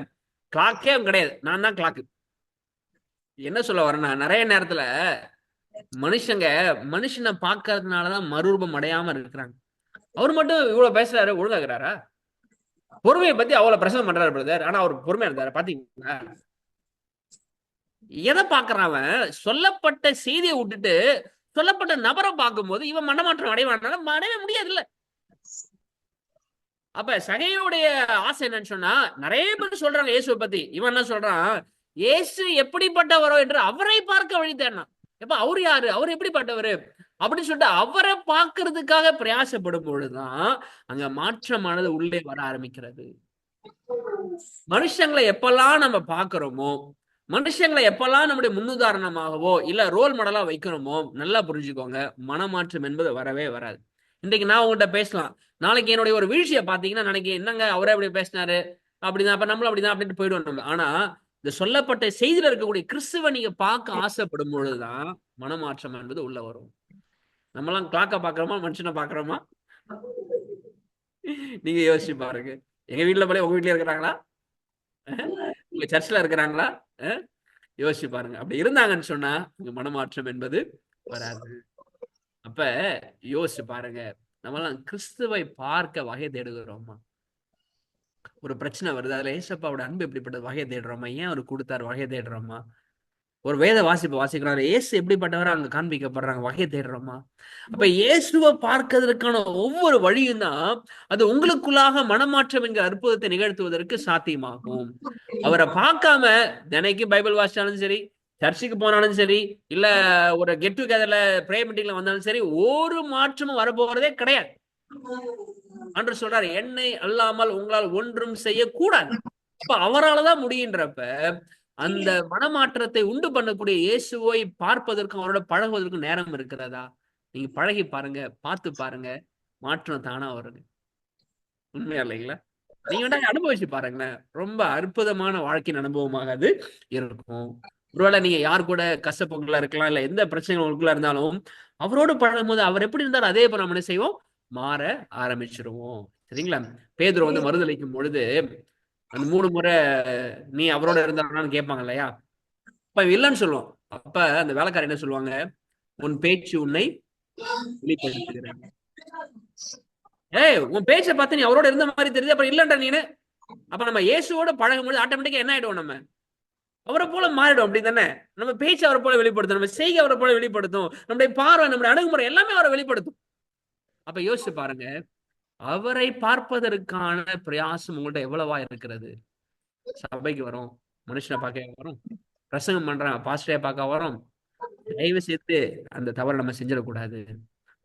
Speaker 5: கிளாக்கே கிடையாது, நான் தான் கிளாக்கு. என்ன சொல்ல வரேன்னா, நிறைய நேரத்துல மனுஷனை பார்க்கறதுனாலதான் மறுரூபம் அடையாம இருக்கிறாங்க. அவர் மட்டும் இவ்வளவு பேசுறாரு, ஒழுங்காகிறாரா? பொறுமையை பத்தி அவ்வளவு பிரசங்கம் பண்றாரு பிரதர், ஆனா அவர் பொறுமையா இருந்தாரு பாத்தீங்களா? எதை பாக்குறான் அவன்? சொல்லப்பட்ட செய்தியை விட்டுட்டு சொல்லப்பட்ட நபரை பார்க்கும்போது இவன் மனமாற்றம் அடைவானால அடையவே முடியாது இல்ல. அப்ப சகையோடைய ஆசை என்னன்னு சொன்னா, நிறைய பேர் சொல்றாங்க இயேசுவை பத்தி. இவன் என்ன சொல்றான்? இயேசு எப்படிப்பட்டவரோ என்று அவரை பார்க்க வழி தேடினான். எப்ப அவர் யாரு, அவர் எப்படிப்பட்டவரு அப்படின்னு சொல்லிட்டு அவரை பார்க்கறதுக்காக பிரயாசப்படும் பொழுதுதான் அங்க மாற்றமானது உள்ளே வர ஆரம்பிக்கிறது. மனுஷங்களை எப்பெல்லாம் நம்ம பாக்குறோமோ, மனுஷங்களை எப்பெல்லாம் நம்முடைய முன்னுதாரணமாகவோ இல்ல ரோல் மாடலா வைக்கிறோமோ, நல்லா புரிஞ்சுக்கோங்க, மனமாற்றம் என்பது வரவே வராது. இன்றைக்கு நான் உங்கள்கிட்ட பேசலாம், நாளைக்கு என்னுடைய ஒரு வீழ்ச்சியை பாத்தீங்கன்னா நாளைக்கு என்னங்க அவரே அப்படி பேசினாரு அப்படிதான், அப்ப நம்மளும் அப்படிதான் அப்படின்ட்டு போயிடுவோம் நம்ம. ஆனா இந்த சொல்லப்பட்ட செய்தியில இருக்கக்கூடிய கிறிஸ்துவ நீங்க பார்க்க ஆசைப்படும் பொழுதுதான் மனமாற்றம் என்பது உள்ள வரும். நம்மலாம் கிளாக்க பாக்குறோமா, மனுஷனை பாக்குறோமா? நீங்க யோசிச்சு பாருங்க. எங்க வீட்டுல போல உங்க வீட்டுல இருக்கிறாங்களா? உங்க சர்ச்ல இருக்கிறாங்களா? யோசிச்சு பாருங்க. அப்படி இருந்தாங்கன்னு சொன்னா உங்க மனமாற்றம் என்பது வராது. அப்ப யோசிச்சு பாருங்க, நம்மலாம் கிறிஸ்துவை பார்க்க வகை தேடுகிறோமா? ஒரு பிரச்சனை வருது, அதுல ஏசப்பாவோட அன்பு எப்படிப்பட்டது வகை தேடுறோமா? ஏன் அவர் கொடுத்தாரு வகை தேடுறோமா? ஒரு வேத வாசிக்கிறாரு, இயேசு எப்படிப்பட்டவரை அங்க காண்பிக்கப்படுறாங்க, வகை தேடுறோமா? அப்ப இயேசுவை பார்க்கறதுக்கான ஒவ்வொரு வழியும் தான் அது உங்களுக்குள்ளாக மனமாற்றம் என்கிற அற்புதத்தை நிகழ்த்துவதற்கு சாத்தியமாகும். அவரை பார்க்காம தினைக்கு பைபிள் வாசிச்சாலும் சரி, சர்ச்சுக்கு போனாலும் சரி, இல்ல ஒரு கெட் டுகெதர்ல பிரே மீட்டிங்ல வந்தாலும் சரி, ஒரு மாற்றமும் வரப்போறதே கிடையாது. அன்று சொல்றாரு, என்னை அல்லாமல் உங்களால் ஒன்றும் செய்யக்கூடாது. இப்ப அவரால்தான் முடியுன்றப்ப அந்த மனமாற்றத்தை உண்டு பண்ணக்கூடிய இயேசுவை பார்ப்பதற்கும் அவரோட பழகுவதற்கும் நேரம் இருக்கிறதா? நீங்க பழகி பாருங்க, பார்த்து பாருங்க, மாற்றம் தானா வருங்க. உண்மையா இல்லைங்களா? நீங்க வேணா அனுபவிச்சு பாருங்களேன், ரொம்ப அற்புதமான வாழ்க்கையின் அனுபவமாக அது இருக்கும். ஒருவேளை நீங்க யார் கூட கஷ்டப்பொங்கலா இருக்கலாம், இல்ல எந்த பிரச்சனைகள் உங்களுக்குள்ள இருந்தாலும் அவரோடு பழகும் போது அவர் எப்படி இருந்தாலும் அதே போல நம்ம என்ன செய்வோம், மாற ஆரம்பிச்சிருவோம். சரிங்களா? பேதுரு மறுதளிக்கும் பொழுது அந்த 3 முறை நீ அவரோட இருந்தான்னு கேட்பாங்க இல்லையா? அப்ப இல்லைன்னு சொல்லுவோம். அப்ப அந்த வேலைக்காரர் என்ன சொல்லுவாங்க, உன் பேச்சு உன்னை வெளிப்படுத்துகிறேன். உன் பேச்சை பார்த்து நீ அவரோட இருந்த மாதிரி தெரியுது, அப்புறம் இல்லன்ற நீனு. அப்ப நம்ம இயேசுவோட பழகும்போது ஆட்டோமேட்டிக்கா என்ன ஆயிடுவோம், நம்ம அவரை போல மாறிடும். அப்படி தானே? நம்ம பேச்சு அவரை போல வெளிப்படுத்தும், நம்ம செய்கை அவரை போல வெளிப்படுத்தும், நம்முடைய பார்வை, நம்முடைய அணுகுமுறை எல்லாமே அவரை வெளிப்படுத்தும். அப்ப யோசிச்சு பாருங்க, அவரை பார்ப்பதற்கான பிரயாசம் உங்கள்ட்ட எவ்வளவா இருக்கிறது? சபைக்கு வரும், மனுஷனை பார்க்க வரும், பிரசங்கம் பண்றான், பாஸ்டரை பார்க்க வரும். தயவு செய்து அந்த தவறை நம்ம செஞ்சிடக்கூடாது.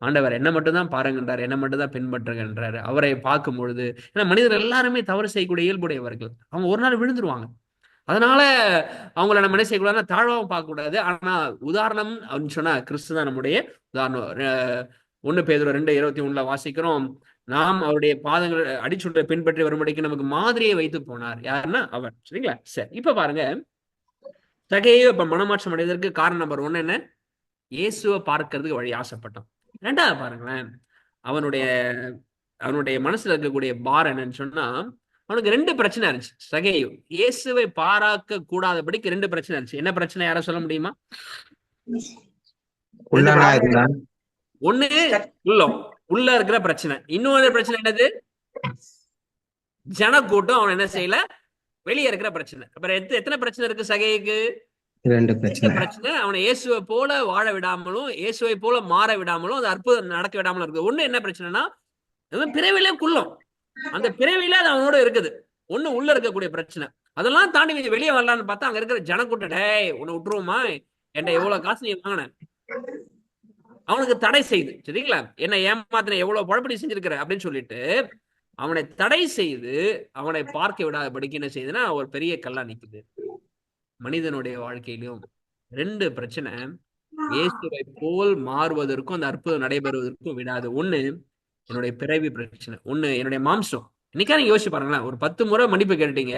Speaker 5: ஆண்டவர் என்ன மட்டும் தான் பாருங்கன்றார், என்ன மட்டும் தான் பின்பற்றுகின்றாரு. அவரை பார்க்கும் பொழுது, ஏன்னா மனிதர் எல்லாருமே தவறு செய்யக்கூடிய இயல்புடையவர்கள். அவங்க ஒரு நாள் விழுந்துருவாங்க. அதனால அவங்கள நம்ம என்ன செய்யக்கூடாதுன்னா தாழ்வாகவும் பார்க்க கூடாது. ஆனா உதாரணம் அப்படின்னு சொன்னா கிறிஸ்து தான் நம்முடைய உதாரணம். 1 பேதுரு 2:21 வாசிக்கிறோம், நாம் அவருடைய பாதங்கள் அடிச்சுட்ட பின்பற்றி வரும்படிக்கு நமக்கு மாதிரியை வைத்து போனார். யாருன்னா அவர். சரிங்களா? சரி, இப்ப பாருங்க, சகையோ இப்ப மனமாற்றம் அடைவதற்கு காரணம் நம்பர் 1 என்ன? இயேசுவை பார்க்கறதுக்கு வழி ஆசைப்பட்டான். 2வது பாருங்களேன், அவனுடைய மனசுல இருக்கக்கூடிய பார் என்னன்னு சொன்னா, அவனுக்கு 2 பிரச்சனை இருந்துச்சு. சகையோ இயேசுவை பாராக்க கூடாதபடிக்கு 2 பிரச்சனை இருந்துச்சு. என்ன பிரச்சனை, யார சொல்ல முடியுமா? ஒண்ணு உள்ள இருக்கிற பிரச்சனை, இன்னொரு பிரச்சனை என்னது, ஜனக்கூட்டம் அவன் என்ன செய்யல, வெளியே இருக்கிற பிரச்சனை. அப்புறம் எத்தனை பிரச்சனை இருக்கு சகைக்கு?
Speaker 7: 2
Speaker 5: பிரச்சனை. அவனை இயேசுவை போல வாழ விடாமலும் இயேசுவை போல மாற விடாமலும் அது அற்புதம் நடக்க விடாமலும் இருக்கு. ஒண்ணு என்ன பிரச்சனைனா, பிறவிலே குள்ளம், அந்த பிறவில அது அவனோட இருக்குது. ஒண்ணு உள்ள இருக்கக்கூடிய பிரச்சனை. அதெல்லாம் தாண்டி வெளியே வரலான்னு பார்த்தா அங்க இருக்கிற ஜனக்கூட்டம், டேய் உன்னை விட்டுருவோமா, என்கிட்ட எவ்வளவு காசு நீ வாங்கின, அவனுக்கு தடை செய்து. சரிங்களா? என்ன ஏமாத்தின, எவ்வளவு பழப்படி செஞ்சிருக்கிற அப்படின்னு சொல்லிட்டு அவனை தடை செய்து அவனை பார்க்க விடாதபடிக்கு என்ன செய்யுதுன்னா ஒரு பெரிய கல்லா நிக்குது. மனிதனுடைய வாழ்க்கையிலும் 2 பிரச்சனை இயேசுவை போல் மாறுவதற்கும் அந்த அற்புதம் நடைபெறுவதற்கும் விடாது. ஒண்ணு என்னுடைய பிறவி பிரச்சனை, ஒண்ணு என்னுடைய மாம்சம். இன்னைக்கா நீங்க யோசிச்சு பாருங்களேன், ஒரு 10 முறை மன்னிப்பு கேட்டுட்டீங்க,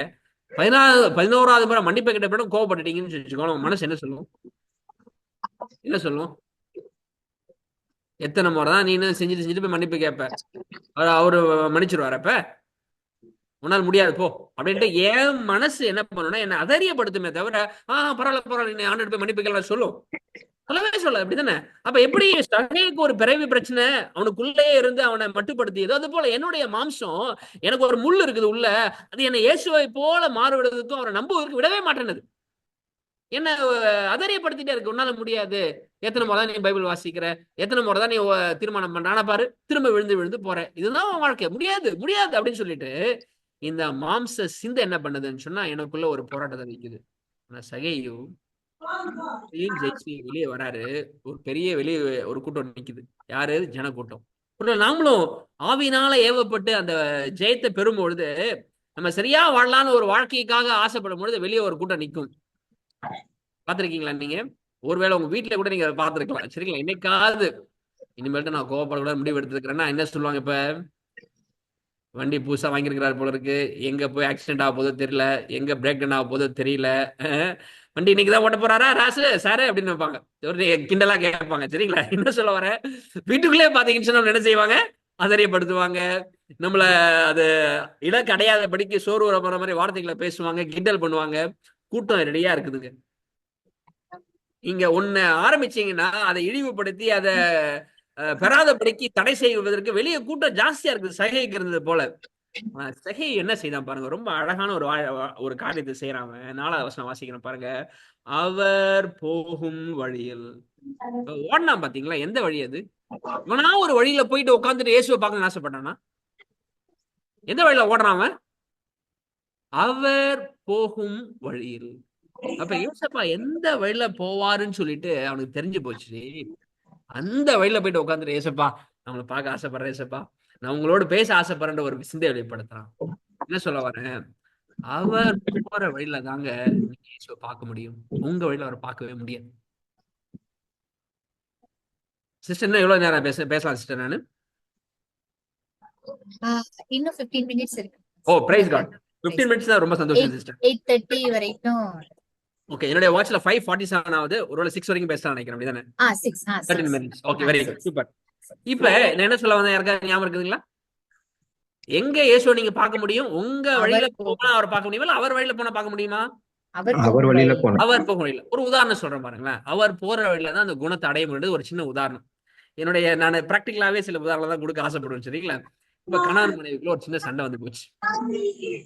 Speaker 5: 11வது முறை மன்னிப்பு கேட்ட பிறகு கோவப்பட்டுட்டீங்கன்னு வச்சுக்கோங்க, உங்க மனசு என்ன சொல்லும்? என்ன சொல்லும்? எத்தனை முறை தான் நீ செஞ்சுட்டு போய் மன்னிப்பு கேட்ப, அவரு மன்னிச்சிருவாரு, அப்ப உன்னால் முடியாது போ அப்படின்ட்டு என் மனசு என்ன பண்ணணும்னா என்ன அதரியப்படுத்துமே தவிர பரவாயில்ல நீ ஆண்டு போய் மன்னிப்பு கேட்கலாம் சொல்லும். சொல்லவே சொல்ல, அப்படித்தானே? அப்ப எப்படி சகைக்கு ஒரு பிறவி பிரச்சனை அவனுக்குள்ளேயே இருந்து அவனை மட்டுப்படுத்தியதோ, அது போல என்னுடைய மாம்சம், எனக்கு ஒரு முள் இருக்குது உள்ள, அது என்னை இயேசுவை போல மாறுவிடுறதுக்கும் அவரை நம்புவதற்கு விடவே மாட்டேனது. என்ன அதரியப்படுத்திட்டே இருக்கு. உன்னால முடியாது. எத்தனை முறை தான் நீ பைபிள் வாசிக்கிற, எத்தனை முறை தான் நீ தீர்மானம் பண்ற, ஆனா பாரு திரும்ப விழுந்து விழுந்து போற, இதுதான் உன் வாழ்க்கை, முடியாது முடியாது அப்படின்னு சொல்லிட்டு இந்த மாம்ச சிந்தை என்ன பண்ணுதுன்னு சொன்னா எனக்குள்ள ஒரு போராட்டத்தை வைக்குது. ஆனா சகையு ஜெயிச்சு வெளியே வராரு. ஒரு பெரிய வெளியே ஒரு கூட்டம் நிக்குது. யாரு? ஜனக்கூட்டம். நாமளும் ஆவியினால ஏவப்பட்டு அந்த ஜெயத்தை பெறும் பொழுது, நம்ம சரியா வாழலான்னு ஒரு வாழ்க்கைக்காக ஆசைப்படும் பொழுது வெளியே ஒரு கூட்டம் நிக்கும். பாத்திருக்கீங்களா நீங்க? ஒருவேளை உங்க வீட்டுல கூட நீங்க பாத்துருக்கலாம். சரிங்களா? இன்னைக்காவது இனிமேல்ட்டு நான் கோவப்படக்கூடாது முடிவு எடுத்துருக்கிறேன்னா என்ன சொல்லுவாங்க? இப்ப வண்டி புதுசா வாங்கியிருக்கிறாரு போல இருக்கு, எங்க போய் ஆக்சிடென்ட் ஆக போதோ தெரியல, எங்க பிரேக் டவுன் ஆக போதோ தெரியல, வண்டி இன்னைக்குதான் ஓட்ட போறாரா ராசு சாரு அப்படின்னு வைப்பாங்க. ஒரு கிண்டலா கேட்பாங்க. சரிங்களா? என்ன சொல்ல வர? வீட்டுக்குள்ளே பாத்தீங்கன்னு சொன்னா என்ன செய்வாங்க? ஆதரியப்படுத்துவாங்க. நம்மள அது இலக்கு அடையாதபடிக்கு சோறு வர போற மாதிரி வார்த்தைகளை பேசுவாங்க, கிண்டல் பண்ணுவாங்க. கூட்டம் ரெடியா இருக்குதுங்க. இங்க ஒண்ணு ஆரம்பிச்சீங்கன்னா அதை இழிவுபடுத்தி அதை பெறாதபடிக்கு தடை செய்வதற்கு வெளியே கூட்டம் ஜாஸ்தியா இருக்குது. சகைக்கு இருந்தது போல. சகை என்ன செய்தான் பாருங்க, ரொம்ப அழகான ஒரு காரியத்தை செய்யறான். 4வது வசனம் வாசிக்கிறேன் பாருங்க. அவர் போகும் வழியில் ஓடனா பாத்தீங்களா? எந்த வழி அது? இவனா ஒரு வழியில போயிட்டு உட்காந்துட்டு இயேசுவை பார்க்கணும்னு ஆசைப்பட்டானா? எந்த வழியில ஓடுறான்? அவர் போகும் வழியில். அப்ப யோசப்பா எந்த வழியில போவாருன்னு சொல்லிட்டு அவனுக்கு தெரிஞ்சு போச்சு. அந்த வழியில போயிட்டு உட்காந்துட்டு, ஏசப்பா நம்மளை பார்க்க ஆசைப்படுறேன், ஏசப்பா நான் உங்களோட பேச ஆசைப்படுறேன் ஒரு சிந்தை வெளிப்படுத்துறான். என்ன சொல்ல வரேன்? அவர் போற வழியில தாங்க நீங்க இயேசுவை பார்க்க முடியும். உங்க வழியில அவரை பார்க்கவே முடியாது. சிஸ்டர் இன்னும் எவ்வளவு நேரம் பேசலாம் சிஸ்டர்? நானு
Speaker 1: இன்னும் 15 மினிட்ஸ் இருக்கு.
Speaker 5: ஓ பிரைஸ் காட். 15 மினிட்ஸ் தான் ரொம்ப சந்தோஷம் சிஸ்டர்.
Speaker 1: 8:30 வரைக்கும்.
Speaker 5: ஓகே, என்னுடைய வாட்ச்ல 5:47 ஆகுது. ஒருவேளை 6 வரைக்கும் பேசலாம் நினைக்கிறேன். அப்படிதானே? 13 minutes. Okay, very good, super. இப்ப நான் என்ன சொல்ல வந்தேன், யாருக்கா ஞாபகம் இருக்குதுங்களா? எங்க இயேசுவை நீங்க பார்க்க முடியும்? உங்க வழியில போனா அவரை பார்க்க முடியுமா? அவர் வழியில போனா பார்க்க முடியுமா?
Speaker 7: அவர் வழியில போன
Speaker 5: அவர் போக வழியில. ஒரு உதாரணம் சொல்றேன் பாருங்களேன். அவர் போற வழியில தான் அந்த குணத்தை அடைய முடியாது. ஒரு சின்ன உதாரணம். நான் பிராக்டிகலாவே சில உதாரணம் தான் கொடுக்க ஆசைப்படுவேன். சரிங்களா? இப்ப கணவன் மனைவிக்குள்ள ஒரு சின்ன சண்டை வந்து போச்சு.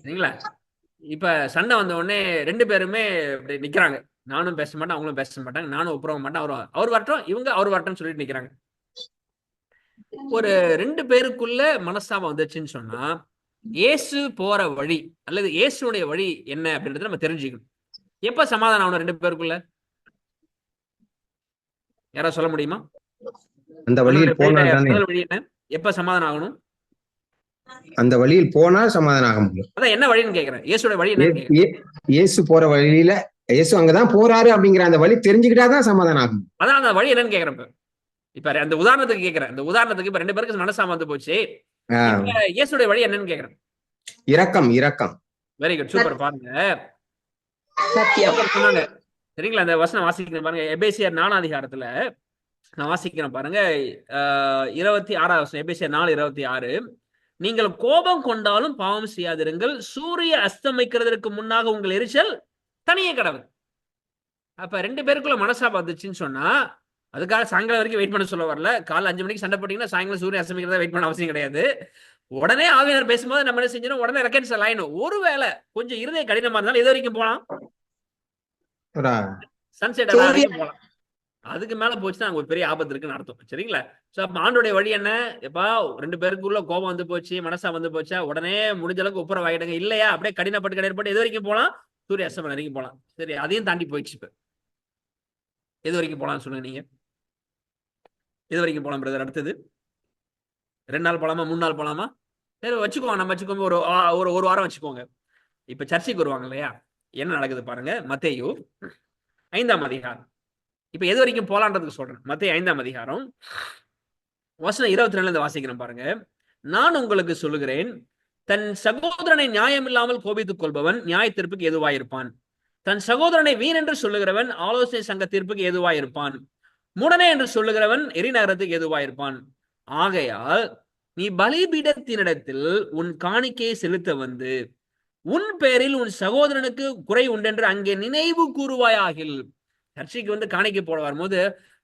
Speaker 5: சரிங்களா? இப்ப சண்டை வந்த உடனே 2 பேருமே இப்படி நிக்கிறாங்க. நானும் பேச மாட்டேன், அவங்களும் பேச மாட்டாங்க. நானும் ஒப்புரவ மாட்டேன், அவர் வரட்டும், இவங்க அவர் வரட்டும் சொல்லிட்டு நிக்கிறாங்க. ஒரு 2 பேருக்குள்ள மனஸ்தாபம் வந்துச்சுன்னு சொன்னா, இயேசு போற வழி அல்லது இயேசுடைய வழி என்ன அப்படின்றத நம்ம தெரிஞ்சுக்கணும். எப்ப சமாதானம் ஆகணும் 2 பேருக்குள்ள? யாராவது சொல்ல முடியுமா?
Speaker 7: அந்த வழியில் போனால் தானே.
Speaker 5: வழி என்ன? எப்ப சமாதானம் ஆகணும்?
Speaker 7: அந்த வழியில் போனால் சமாதானம் ஆக முடியும்.
Speaker 5: அதான் என்ன வழின்னு கேக்குறேன். இயேசுடைய வழி என்ன?
Speaker 7: இயேசு போற வழியில இயேசு அங்கதான் போறாரு அப்படிங்கிற அந்த வழி தெரிஞ்சுக்கிட்டாதான் சமாதானம் ஆகும்.
Speaker 5: அதான் அந்த வழி என்னன்னு கேக்குறேன். இப்ப அந்த உதாரணத்துக்கு கேக்குறேன். இந்த உதாரணத்துக்கு இப்ப 2 பேருக்கு மனசாம வந்து போச்சு. இயேசுடைய வழி என்னன்னு கேக்குறேன்.
Speaker 7: இரக்கம். இரக்கம்.
Speaker 5: Very good, super. பாருங்க, சொன்னாங்க. சரிங்களா? அந்த வசனம் வாசிக்கிறேன் பாருங்க. எபேசியர் 4 அதிகாரத்துல நான் வாசிக்கிறேன் பாருங்க. 26வது வசனம். எபேசியர் 4:26. நீங்கள் கோபம் கொண்டாலும் பாவம் செய்யாதிருங்கள், சூரிய அஸ்தமிக்கிறதுக்கு முன்னாக உங்கள் எரிச்சல் தனியே கடவுள். அப்ப 2 பேருக்குள்ள மனசாபம் வந்துச்சுன்னு சொன்னா அதுக்காக சாயங்காலம் வரைக்கும் வெயிட் பண்ண சொல்ல வரல. காலை 5 மணிக்கு சண்டை போட்டீங்கன்னா சாயங்காலம் சூரிய அஸ்தமிக்கிறதா வெயிட் பண்ண அவசியம் கிடையாது. உடனே ஆவியானவர் பேசும்போது நம்ம என்ன செஞ்சோம்? உடனே ரெக்கன்சைல் ஆயிடும். ஒருவேளை கொஞ்சம் இருதய கடினமா இருந்தாலும் எது வரைக்கும் போலாம்? சன்செட் வரைக்கும் போலாம். அதுக்கு மேல போச்சுன்னா அங்க ஒரு பெரிய ஆபத்து இருக்குன்னு அர்த்தம். சரிங்களா? சோ அப்ப ஆண்டோடைய வழி என்ன? எப்பா 2 பேருக்குள்ள கோபம் வந்து போச்சு, மனசா வந்து போச்சா, உடனே முடிஞ்ச அளவுக்கு ஒப்புரவாயிடுங்க. இல்லையா அப்படியே கடினப்பட்டு எது வரைக்கும் போலாம்? சூரிய அஸ்தமனம் வரைக்கும் போலாம். சரி, அதையும் தாண்டி போயிடுச்சு. இப்ப எது வரைக்கும் போலாம்னு சொல்லுங்க நீங்க? எது வரைக்கும் போலாம் பிரதர்? அடுத்தது 2 நாள் போலாமா, 3 நாள் போலாமா? சரி வச்சுக்கோங்க, நம்ம வச்சுக்கோங்க. ஒரு வாரம் வச்சுக்கோங்க. இப்ப சர்ச்சைக்கு வருவாங்க இல்லையா? என்ன நடக்குது பாருங்க. மத்தேயு 5ஆம் அதிகாரம். இப்ப எது வரைக்கும் போலான்றதுக்கு சொல்றேன். மத்தேயு 5ஆம் அதிகாரம் வசனம் 22 வாசிக்கிறேன் பாருங்க. நான் உங்களுக்கு சொல்லுகிறேன், தன் சகோதரனை நியாயம் இல்லாமல் கோபித்துக் கொள்பவன் நியாய தீர்ப்புக்கு எதுவாயிருப்பான். தன் சகோதரனை வீண் என்று சொல்லுகிறவன் ஆலோசனை சங்க தீர்ப்புக்கு எதுவாயிருப்பான். முடனே என்று சொல்லுகிறவன் எரிநகரத்துக்கு எதுவாயிருப்பான். ஆகையால் நீ பலிபீடத்தினிடத்தில் உன் காணிக்கையை செலுத்த வந்து உன் பேரில் உன் சகோதரனுக்கு குறை உண்டென்று அங்கே நினைவு கூறுவாயாகில் சர்ச்சைக்கு வந்து காணிக்கை போட வரும்போது,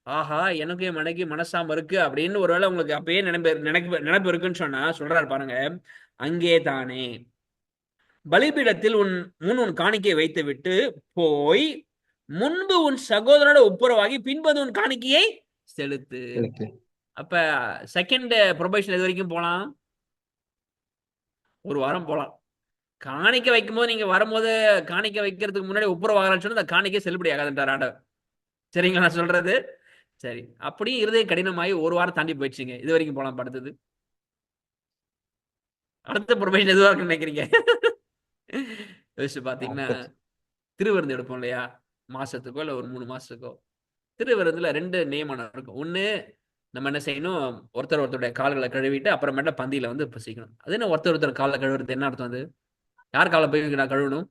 Speaker 5: ஆஹா எனக்கு என் மனைக்கு மனசாம இருக்கு அப்படின்னு ஒருவேளை உங்களுக்கு அப்பயே நினைப்பு இருக்குன்னு சொன்னா சொல்றாரு பாருங்க, அங்கே தானே பலிபீடத்தில் உன் காணிக்கையை வைத்து விட்டு போய் முன்பு உன் சகோதரனோட ஒப்புரவாகி பின்பது உன் காணிக்கையை செலுத்து. அப்ப செகண்ட் ப்ரொபேஷன் எது வரைக்கும் போலாம்? 1 வாரம் போலாம். காணிக்க வைக்கும் போது நீங்க வரும்போது காணிக்க வைக்கிறதுக்கு முன்னாடி ஒப்புரவாகலான்னு சொன்னா அந்த காணிக்கை செல்லுபடி ஆகாதுன்றார் ஆண்டவர். சரிங்களா நான் சொல்றது? சரி, அப்படியும் இருதயம் கடினமாகி 1 வாரம் தாண்டி போயிடுச்சுங்க. இது வரைக்கும் போலாம். படுத்தது அடுத்த ப்ரொபேஷன் எதுவா இருக்குன்னு நினைக்கிறீங்க? யோசிச்சு பாத்தீங்கன்னா, திருவிருந்து எடுப்போம் இல்லையா, மாசத்துக்கோ இல்ல ஒரு 3 மாசத்துக்கோ. திருவிருந்துல 2 நியமனம் இருக்கும். ஒண்ணு, நம்ம என்ன செய்யணும், ஒருத்தருடைய கால்களை கழுவிட்டு அப்புறமேட்டா பந்தியில வந்து புசிக்கணும். அது என்ன ஒருத்தர் காலை கழுவுறது என்ன அர்த்தம்? அது யார் காலை போய் நான் கழுவணும்?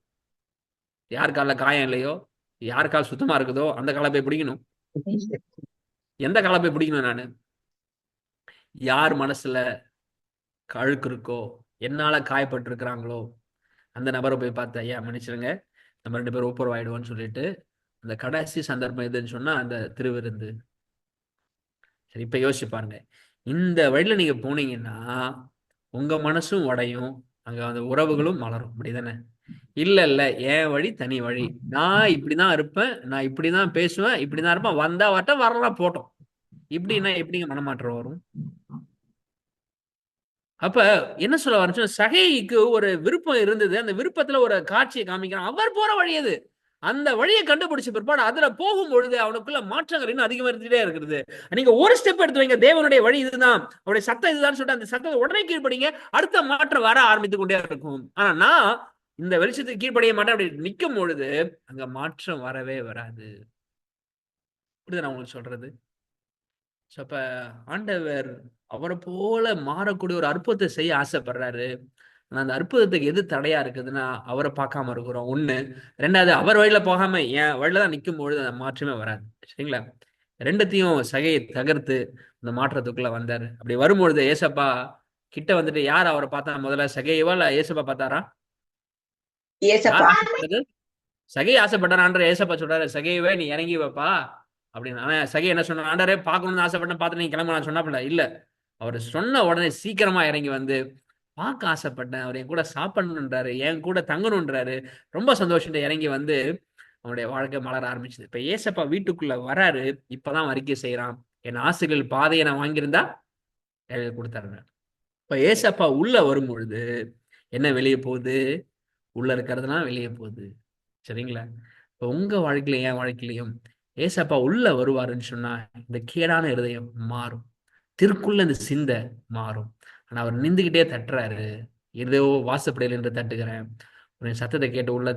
Speaker 5: யார் காலில் காயம் இல்லையோ, யார் கால் சுத்தமா இருக்குதோ அந்த காலை போய் பிடிக்கணும். எந்த காலை போய் பிடிக்கணும்? நானு யார் மனசுல அழுக்கு இருக்கோ, என்னால காயப்பட்டு இருக்கிறாங்களோ அந்த நபரை போய் பார்த்து, ஐயா மன்னிச்சிருங்க, நம்ம 2 பேரும் ஒப்புரவாயிடுவோம்னு சொல்லிட்டு அந்த கடைசி சந்தர்ப்பம் எதுன்னு சொன்னா அந்த திருவிருந்து. சரி, இப்ப யோசிச்சு பாருங்க, இந்த வழியில நீங்க போனீங்கன்னா உங்க மனசும் உடையும், அங்க அந்த உறவுகளும் மலரும். அப்படிதானே? இல்ல என் வழி தனி வழி, நான் இப்படிதான் இருப்பேன், நான் இப்படிதான் பேசுவேன், இப்படிதான் இருப்பேன், வந்தா வரட்டும் வரலாம் போட்டோம், இப்படின்னா எப்படிங்க மனமாற்றம் வரும்? அப்ப என்ன சொல்ல வரேன், சகைக்கு ஒரு விருப்பம் இருந்தது. அந்த விருப்பத்துல ஒரு காட்சியை காமிக்கிறான். அவர் போற வழி அது. அந்த வழியை கண்டுபிடிச்ச பிற்பாடு அதுல போகும்பொழுது அவனுக்குள்ள மாற்றங்கள் இன்னும் அதிகமா இருந்துட்டே இருக்கிறது. நீங்க ஒரு ஸ்டெப் எடுத்து வைங்க, தேவனுடைய வழி இதுதான், அவருடைய சத்தம் இதுதான் சொல்லிட்டு அந்த சத்தத்தை உடனே கீழ்படிங்க, அடுத்த மாற்றம் வர ஆரம்பித்து கொண்டே இருக்கும். ஆனா நான் இந்த வெளிச்சத்துக்கு கீழ்படிய மாட்டேன் அப்படி நிக்கும் பொழுது அங்க மாற்றம் வரவே வராது. புரியுது நான் உங்களுக்கு சொல்றது? அப்ப ஆண்டவர் அவரை போல மாறக்கூடிய ஒரு அற்புதத்தை செய்ய ஆசைப்படுறாரு. ஆனா அந்த அற்புதத்துக்கு எது தடையா இருக்குதுன்னா அவரை பார்க்காம இருக்கிறோம். 1. 2வது, அவர் வழியில போகாம என் வழியில தான் நிற்கும் பொழுது அந்த மாற்றமே வராது. சரிங்களா? 2த்தையும் சகையை தகர்த்து அந்த மாற்றத்துக்குள்ள வந்தாரு. அப்படி வரும்பொழுது ஏசப்பா கிட்ட வந்துட்டு யார் அவரை பார்த்தா முதல்ல, சகையவா இல்ல ஏசப்பா பார்த்தாரா? சகை ஆசைப்பட்டாரான்ற ஏசப்பா சொல்றாரு, சகையவே நீ இறங்கி வைப்பா அப்படின்னு. அவன் சகை என்ன சொன்ன, ஆண்டரே பார்க்கணும்னு ஆசைப்பட்டேன், பார்த்து நீ கிளம்பலாம் சொன்னாப்புல. இல்ல, அவர் சொன்ன உடனே சீக்கிரமா இறங்கி வந்து, பார்க்க ஆசைப்பட்டேன், அவர் என் கூட சாப்பிடணுன்றாரு, என் கூட தங்கணுன்றாரு, ரொம்ப சந்தோஷம் இறங்கி வந்து அவனுடைய வாழ்க்கை மலர ஆரம்பிச்சது. இப்ப ஏசப்பா வீட்டுக்குள்ள வராரு, இப்பதான் அறிக்கை செய்யறான், என் ஆசைகள் பாதையை நான் வாங்கியிருந்தா கொடுத்தாரு. இப்ப ஏசப்பா உள்ள வரும் பொழுது என்ன வெளியே போகுது? உள்ள இருக்கிறதுலாம் வெளியே போகுது. சரிங்களா? இப்போ உங்க வாழ்க்கையில என் வாழ்க்கையிலையும் ஏசப்பா உள்ள வருவாருன்னு சொன்னா இந்த கேடான இருதயம் மாறும், திருக்குள்ள இந்த சிந்தை மாறும். ஆனா அவர் நின்றுகிட்டே தட்டுறாரு, ஏதோ வாசப்படையில் என்று தட்டுகிறேன், உன்னை சத்தத்தை கேட்டு உள்ள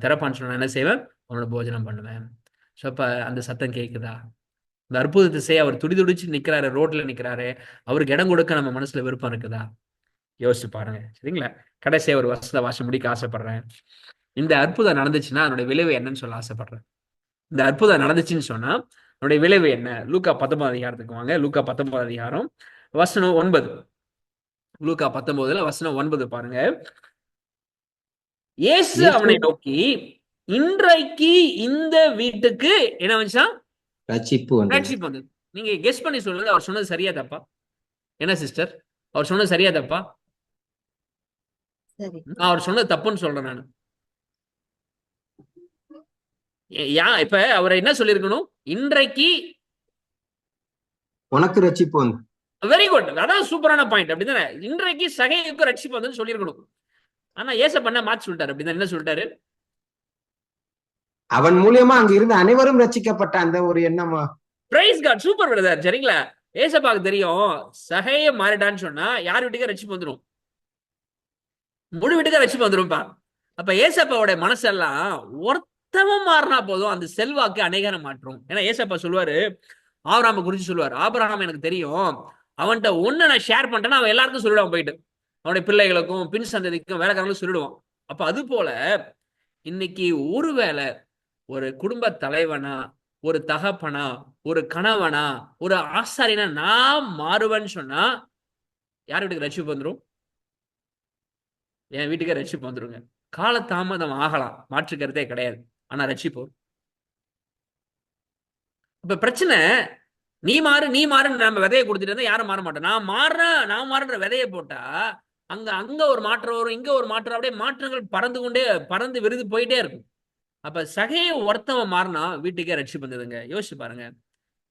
Speaker 5: திறப்பான்னு சொன்னா என்ன செய்வேன்? உன்னோட போஜனம் பண்ணுவேன். ஸோ அப்ப அந்த சத்தம் கேட்குதா? இந்த அற்புதத்தை செய்ய அவர் துடிச்சு நிக்கிறாரு, ரோட்ல நிக்கிறாரு, அவருக்கு இடம் கொடுக்க நம்ம மனசுல விருப்பம் இருக்குதா? யோசிச்சு பாருங்க. சரிங்களா? கடைசியா ஒரு வசத வாசம் முடிக்க ஆசைப்படுறேன். இந்த அற்புதம் நடந்துச்சுன்னா அதனுடைய விளைவு என்னன்னு சொல்ல ஆசைப்படுறேன். இந்த அற்புதம் நடந்துச்சுன்னு சொன்னா அதனுடைய விளைவு என்ன? லூக்கா 19 அதிகாரத்துக்கு வாங்க. லூக்கா 19 அதிகாரம் வசனம் 9. லூக்கா 19 வசனம் 9 பாருங்க. இயேசு அவனை நோக்கி, இன்றைக்கு இந்த வீட்டுக்கு என்ன வந்துச்சா? ரட்சிப்பு வந்தது. நீங்க கெஸ் பண்ணி சொல்லுங்க, அவர் சொன்னது சரியா தப்பா? என்ன சிஸ்டர், அவர் சொன்னது சரியா தப்பா? அவர் சொன்னது தப்புன்னு சொல்றேன் நான். இப்ப அவரை என்ன சொல்லிருக்கணும்? இன்றைக்கு உனக்கு ரட்சிப்பு வந்து. வெரி குட், அதான் சூப்பரான பாயிண்ட். அப்படிதானே? இன்றைக்கு சகைக்கு ரட்சிப்பு வந்து சொல்லிருக்கணும். ஆனா ஏசப்பா என்ன மாற்றி சொல்லிட்டாரு? அப்படிதான் என்ன சொல்லிட்டாரு? அவன் மூலியமா அங்க இருந்து அனைவரும் ரட்சிக்கப்பட்ட அந்த ஒரு எண்ணமா. Praise God, super brother. சரிங்களா? ஏசப்பாக்கு தெரியும் சகைய மாறிட்டான்னு சொன்னா யார் வீட்டுக்கு ரட்சிப்பு வந்துடும்? முழு வீட்டுக்கு ரட்சிப்பு வந்துரும்பா. அப்ப ஏசப்பாவோட மனசெல்லாம் ஒருத்தவன் மாறினா போதும் அந்த செல்வாக்கு அநேகரை மாற்றும். ஏன்னா ஏசப்பா சொல்லுவாரு, ஆபிரகாமை குறிச்சு சொல்லுவார், ஆபிரகாம் எனக்கு தெரியும், அவன்கிட்ட ஒண்ணு நான் ஷேர் பண்ணிட்டேன்னா அவன் எல்லாருக்கும் சொல்லிடுவான், போயிட்டு அவனுடைய பிள்ளைகளுக்கும் பின் சந்ததிக்கும் வேலைக்காரங்களும் சொல்லிடுவான். அப்ப அது போல இன்னைக்கு ஒருவேளை ஒரு குடும்ப தலைவனா, ஒரு தகப்பனா, ஒரு கணவனா, ஒரு ஆசாரியனா நான் மாறுவேன்னு சொன்னா யார் வீட்டுக்கு ரட்சிப்பு வந்துடும்? என் வீட்டுக்கே ரட்சிப்பு வந்துருங்க. கால தாமதம் ஆகலாம், மாற்று கருத்தே கிடையாது. ஆனா ரட்சிப்பு இப்ப பிரச்சனை, நீ மாறுன்னு நம்ம விதையை கொடுத்துட்டு இருந்தா யாரும் மாற மாட்டோம். நான் மாறுன்ற விதையை போட்டா அங்க ஒரு மாற்றம் வரும், இங்க ஒரு மாற்றம், அப்படியே மாற்றங்கள் பறந்து விருது போயிட்டே இருக்கும். அப்ப சகையை ஒருத்தவன் மாறினா வீட்டுக்கே ரட்சிப்பு வந்ததுங்க. யோசிச்சு பாருங்க,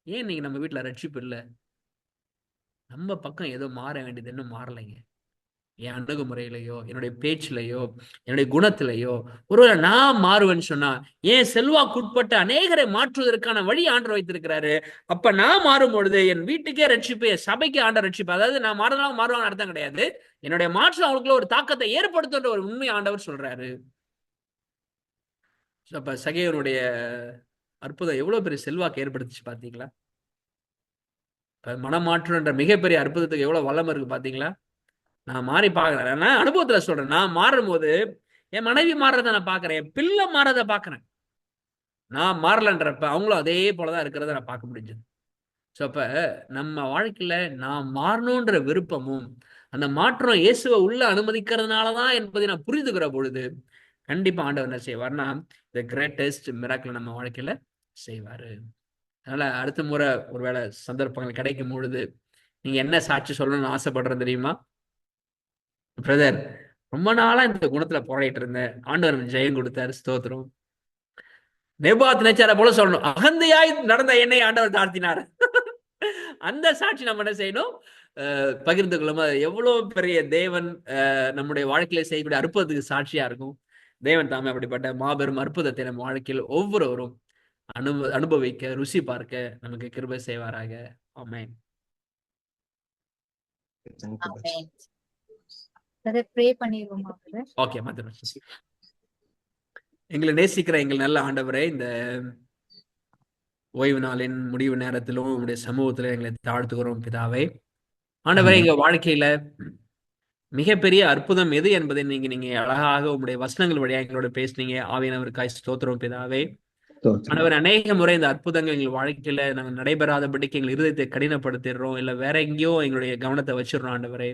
Speaker 5: ஏன் நீங்க நம்ம வீட்டுல ரட்சிப்பு இல்லை? நம்ம பக்கம் ஏதோ மாற வேண்டியது இன்னும் மாறலைங்க. என் அணுகுமுறையிலையோ, என்னுடைய பேச்சிலையோ, என்னுடைய குணத்திலையோ ஒருவேளை நான் மாறுவேன்னு சொன்னா, ஏன் செல்வாக்குட்பட்ட அநேகரை மாற்றுவதற்கான வழி ஆண்டவர் வைத்திருக்கிறாரு. அப்ப நான் மாறும் பொழுது என் வீட்டுக்கே ரட்சிப்பு, என் சபைக்கு ஆண்டவர் ரட்சிப்பு. அதாவது நான் மாறுவாங்க அர்த்தம் கிடையாது, என்னுடைய மாற்றம் அவங்களுக்குள்ள ஒரு தாக்கத்தை ஏற்படுத்துன்ற ஒரு உண்மை ஆண்டவர் சொல்றாரு. அப்ப சகையனுடைய அற்புதம் எவ்வளவு பெரிய செல்வாக்கு ஏற்படுத்துச்சு பாத்தீங்களா? மனமாற்றம்ன்ற மிகப்பெரிய அற்புதத்துக்கு எவ்வளவு வல்லமை இருக்கு பாத்தீங்களா? நான் மாறி பாக்குறேன், நான் அனுபவத்துல சொல்றேன். நான் மாறும் போது என் மனைவி மாறுறத நான் பாக்குறேன், என் பிள்ளை மாறத பாக்குறேன். நான் மாறலன்றப்ப அவங்களும் அதே போலதான் இருக்கிறத நான் பார்க்க முடிஞ்சது. ஸோ அப்ப நம்ம வாழ்க்கையில நான் மாறணுன்ற விருப்பமும் அந்த மாற்றம் இயேசுவை உள்ள அனுமதிக்கிறதுனாலதான் என்பதை நான் புரிந்துக்கிற பொழுது கண்டிப்பா ஆண்டவர் என்ன செய்வார்னா தி கிரேட்டஸ்ட் மிராக்கிள் நம்ம வாழ்க்கையில செய்வாரு. அதனால அடுத்த முறை ஒருவேளை சந்தர்ப்பங்கள் கிடைக்கும் பொழுது நீங்க என்ன சாட்சி சொல்லணும்னு ஆசைப்படுறேன் தெரியுமா? பிரதர், ரொம்ப நாளா இந்த குணத்துல போராடிட்டு இருந்தேன், ஆண்டவர் ஜெயம் கொடுத்தாரு, ஸ்தோத்திரம். நேபாத் நேச்சார போல சொல்லணும், அகந்தையாய் நடந்த என்னை ஆண்டவர் தாழ்த்தினார். அந்த சாட்சி நம்ம என்ன செய்யணும்? பகிர்ந்து கொள்ளும். எவ்வளவு பெரிய தேவன் நம்முடைய வாழ்க்கையில செய்யக்கூடிய அற்புதத்துக்கு சாட்சியா இருக்கும். தேவன் தாமே அப்படிப்பட்ட மாபெரும் அற்புதத்தை நம்ம வாழ்க்கையில் ஒவ்வொருவரும் அனுபவிக்க, ருசி பார்க்க நமக்கு கிருபை செய்வாராக. ஆமென். ஓகே, எங்களை நேசிக்கிற எங்கள் நல்ல ஆண்டவரே, இந்த ஓய்வு நாளின் முடிவு நேரத்திலும் உங்களுடைய சமூகத்துல எங்களை தாழ்த்துகிறோம் பிதாவே. ஆண்டவரே, எங்க வாழ்க்கையில மிகப்பெரிய அற்புதம் எது என்பதை நீங்க அழகாக உங்களுடைய வசனங்கள் வழியா எங்களோட பேசுனீங்க. ஆவியானவருக்காய் ஸ்தோத்திரம் பிதாவே. ஆண்டவர், அநேக முறை இந்த அற்புதங்கள் எங்கள் வாழ்க்கையில நாங்கள் நடைபெறாதபடிக்கு எங்கள் இருதயத்தை கடினப்படுத்திடுறோம், இல்ல வேற எங்கேயோ எங்களுடைய கவனத்தை வச்சிடறோம். ஆண்டவரே,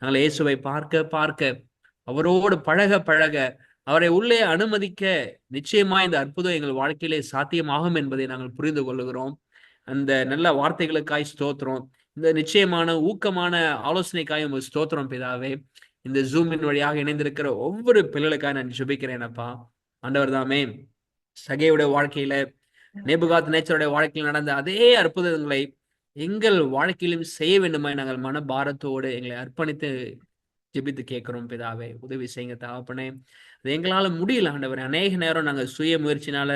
Speaker 5: நாங்கள் இயேசுவை பார்க்க அவரோடு பழக அவரை உள்ளே அனுமதிக்க நிச்சயமா இந்த அற்புதம் எங்கள் வாழ்க்கையிலே சாத்தியமாகும் என்பதை நாங்கள் புரிந்து கொள்ளுகிறோம். அந்த நல்ல வார்த்தைகளுக்காய் ஸ்தோத்திரம். இந்த நிச்சயமான ஊக்கமான ஆலோசனைக்காய் உங்க ஸ்தோத்திரம் பிதாவே. இந்த ஜூமின் வழியாக இணைந்திருக்கிற ஒவ்வொரு பிள்ளைகளுக்காக நான் ஜெபிக்கிறேன் அப்பா. ஆண்டவர் தாமே சகையுடைய வாழ்க்கையில, நேபுகாத் நேச்சருடைய வாழ்க்கையில் நடந்த அதே அற்புதங்களை எங்கள் வாழ்க்கையிலும் செய்ய வேண்டுமாய் நாங்கள் மனபாரத்தோடு எங்களை அர்ப்பணித்து ஜெபித்து கேட்கிறோம் பிதாவே. உதவி செய்யுங்க தகப்பனே. அது எங்களால முடியல ஆண்டவரே. அநேக நேரம் நாங்க சுய முயற்சினால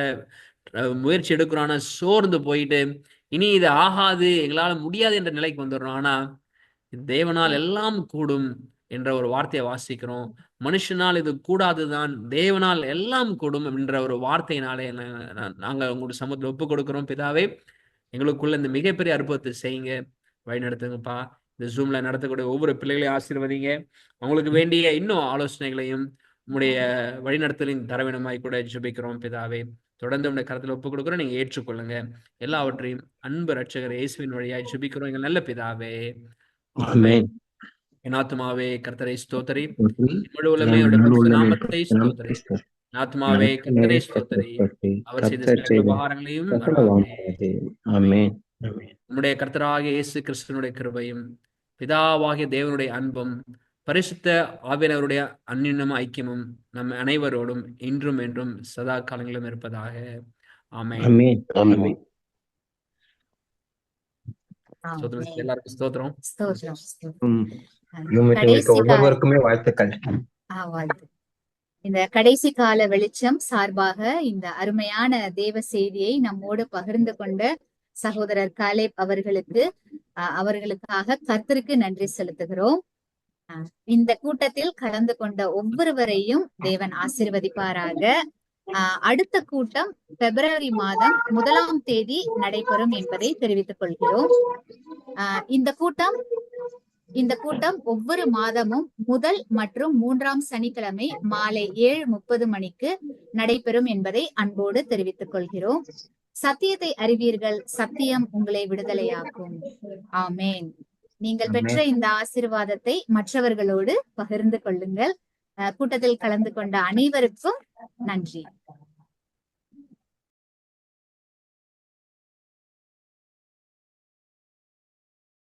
Speaker 5: முயற்சி எடுக்கிறோம், ஆனா சோர்ந்து போயிட்டு இனி இது ஆகாது, எங்களால முடியாது என்ற நிலைக்கு வந்துடுறோம். ஆனா தேவனால் எல்லாம் கூடும் என்ற ஒரு வார்த்தையை வாசிக்கிறோம். மனுஷனால் இது கூடாதுதான், தேவனால் எல்லாம் கூடும் என்ற ஒரு வார்த்தையினாலே நாங்க உங்களுடைய சமூகத்தில் ஒப்பு கொடுக்கிறோம் பிதாவே. எங்களுக்குள்ள இந்த மிகப்பெரிய அற்புதத்தை செய்யுங்க, வழி நடத்துங்கப்பா. இந்த ஜூம்ல நடத்தக்கூடிய ஒவ்வொரு பிள்ளைகளையும் ஆசீர்வதிங்க. அவங்களுக்கு வேண்டிய இன்னும் ஆலோசனைகளையும் உங்களுடைய வழிநடத்தலின் தரவினமாய் கூட ஜெபிக்கிறோம் பிதாவே. தொடர்ந்து உடைய கருத்துல ஒப்பு கொடுக்குறோம், நீங்க ஏற்றுக்கொள்ளுங்க. எல்லாவற்றையும் அன்பு ரட்சகர் இயேசுவின் வழியாய் ஜெபிக்கிறோம் எங்கள் நல்ல பிதாவே. ஆமென். என் ஆத்துமாவே கர்த்தரை ஸ்தோத்திரி, முழு உலகமே அவருடைய நாமத்தை ஸ்தோத்திரி. ஆத்மாவே கர்த்தரை ஸ்தோத்திரி, அவர் செய்த சகல உபகாரங்களையும் ஆமென். நம்முடைய கர்த்தராகிய இயேசு கிறிஸ்துவினுடைய கிருபையும் பிதாவாகிய தேவனுடைய அன்பும் பரிசுத்த ஆவியானவருடைய அந்நியமும் ஐக்கியமும் நம் அனைவரோடும் இன்றும் என்றும் சதா காலங்களிலும் இருப்பதாக. ஆமென். எல்லாருக்கும் ஸ்தோத்திரம்.
Speaker 7: ஒவ்வொருவருக்குமே வாழ்த்துக்கள்.
Speaker 1: இந்த கடைசி கால வெளிச்சம் சார்பாக இந்த அருமையான தேவ செய்தியை நம்மோடு பகிர்ந்து கொண்ட சகோதரர் காலேப் அவர்களுக்காக கர்த்தருக்கு நன்றி செலுத்துகிறோம். இந்த கூட்டத்தில் கலந்து கொண்ட ஒவ்வொருவரையும் தேவன் ஆசீர்வதிப்பாராக. அடுத்த கூட்டம் பிப்ரவரி மாதம் 1ஆம் தேதி நடைபெறும் என்பதை தெரிவித்துக் கொள்கிறோம். இந்த கூட்டம் ஒவ்வொரு மாதமும் முதல் மற்றும் 3ஆம் சனிக்கிழமை மாலை 7:30 மணிக்கு நடைபெறும் என்பதை அன்போடு தெரிவித்துக் கொள்கிறோம். சத்தியத்தை அறிவீர்கள், சத்தியம் உங்களை விடுதலையாக்கும். ஆமேன். நீங்கள் பெற்ற இந்த ஆசீர்வாதத்தை மற்றவர்களோடு பகிர்ந்து கொள்ளுங்கள். கூட்டத்தில் கலந்து கொண்ட அனைவருக்கும் நன்றி.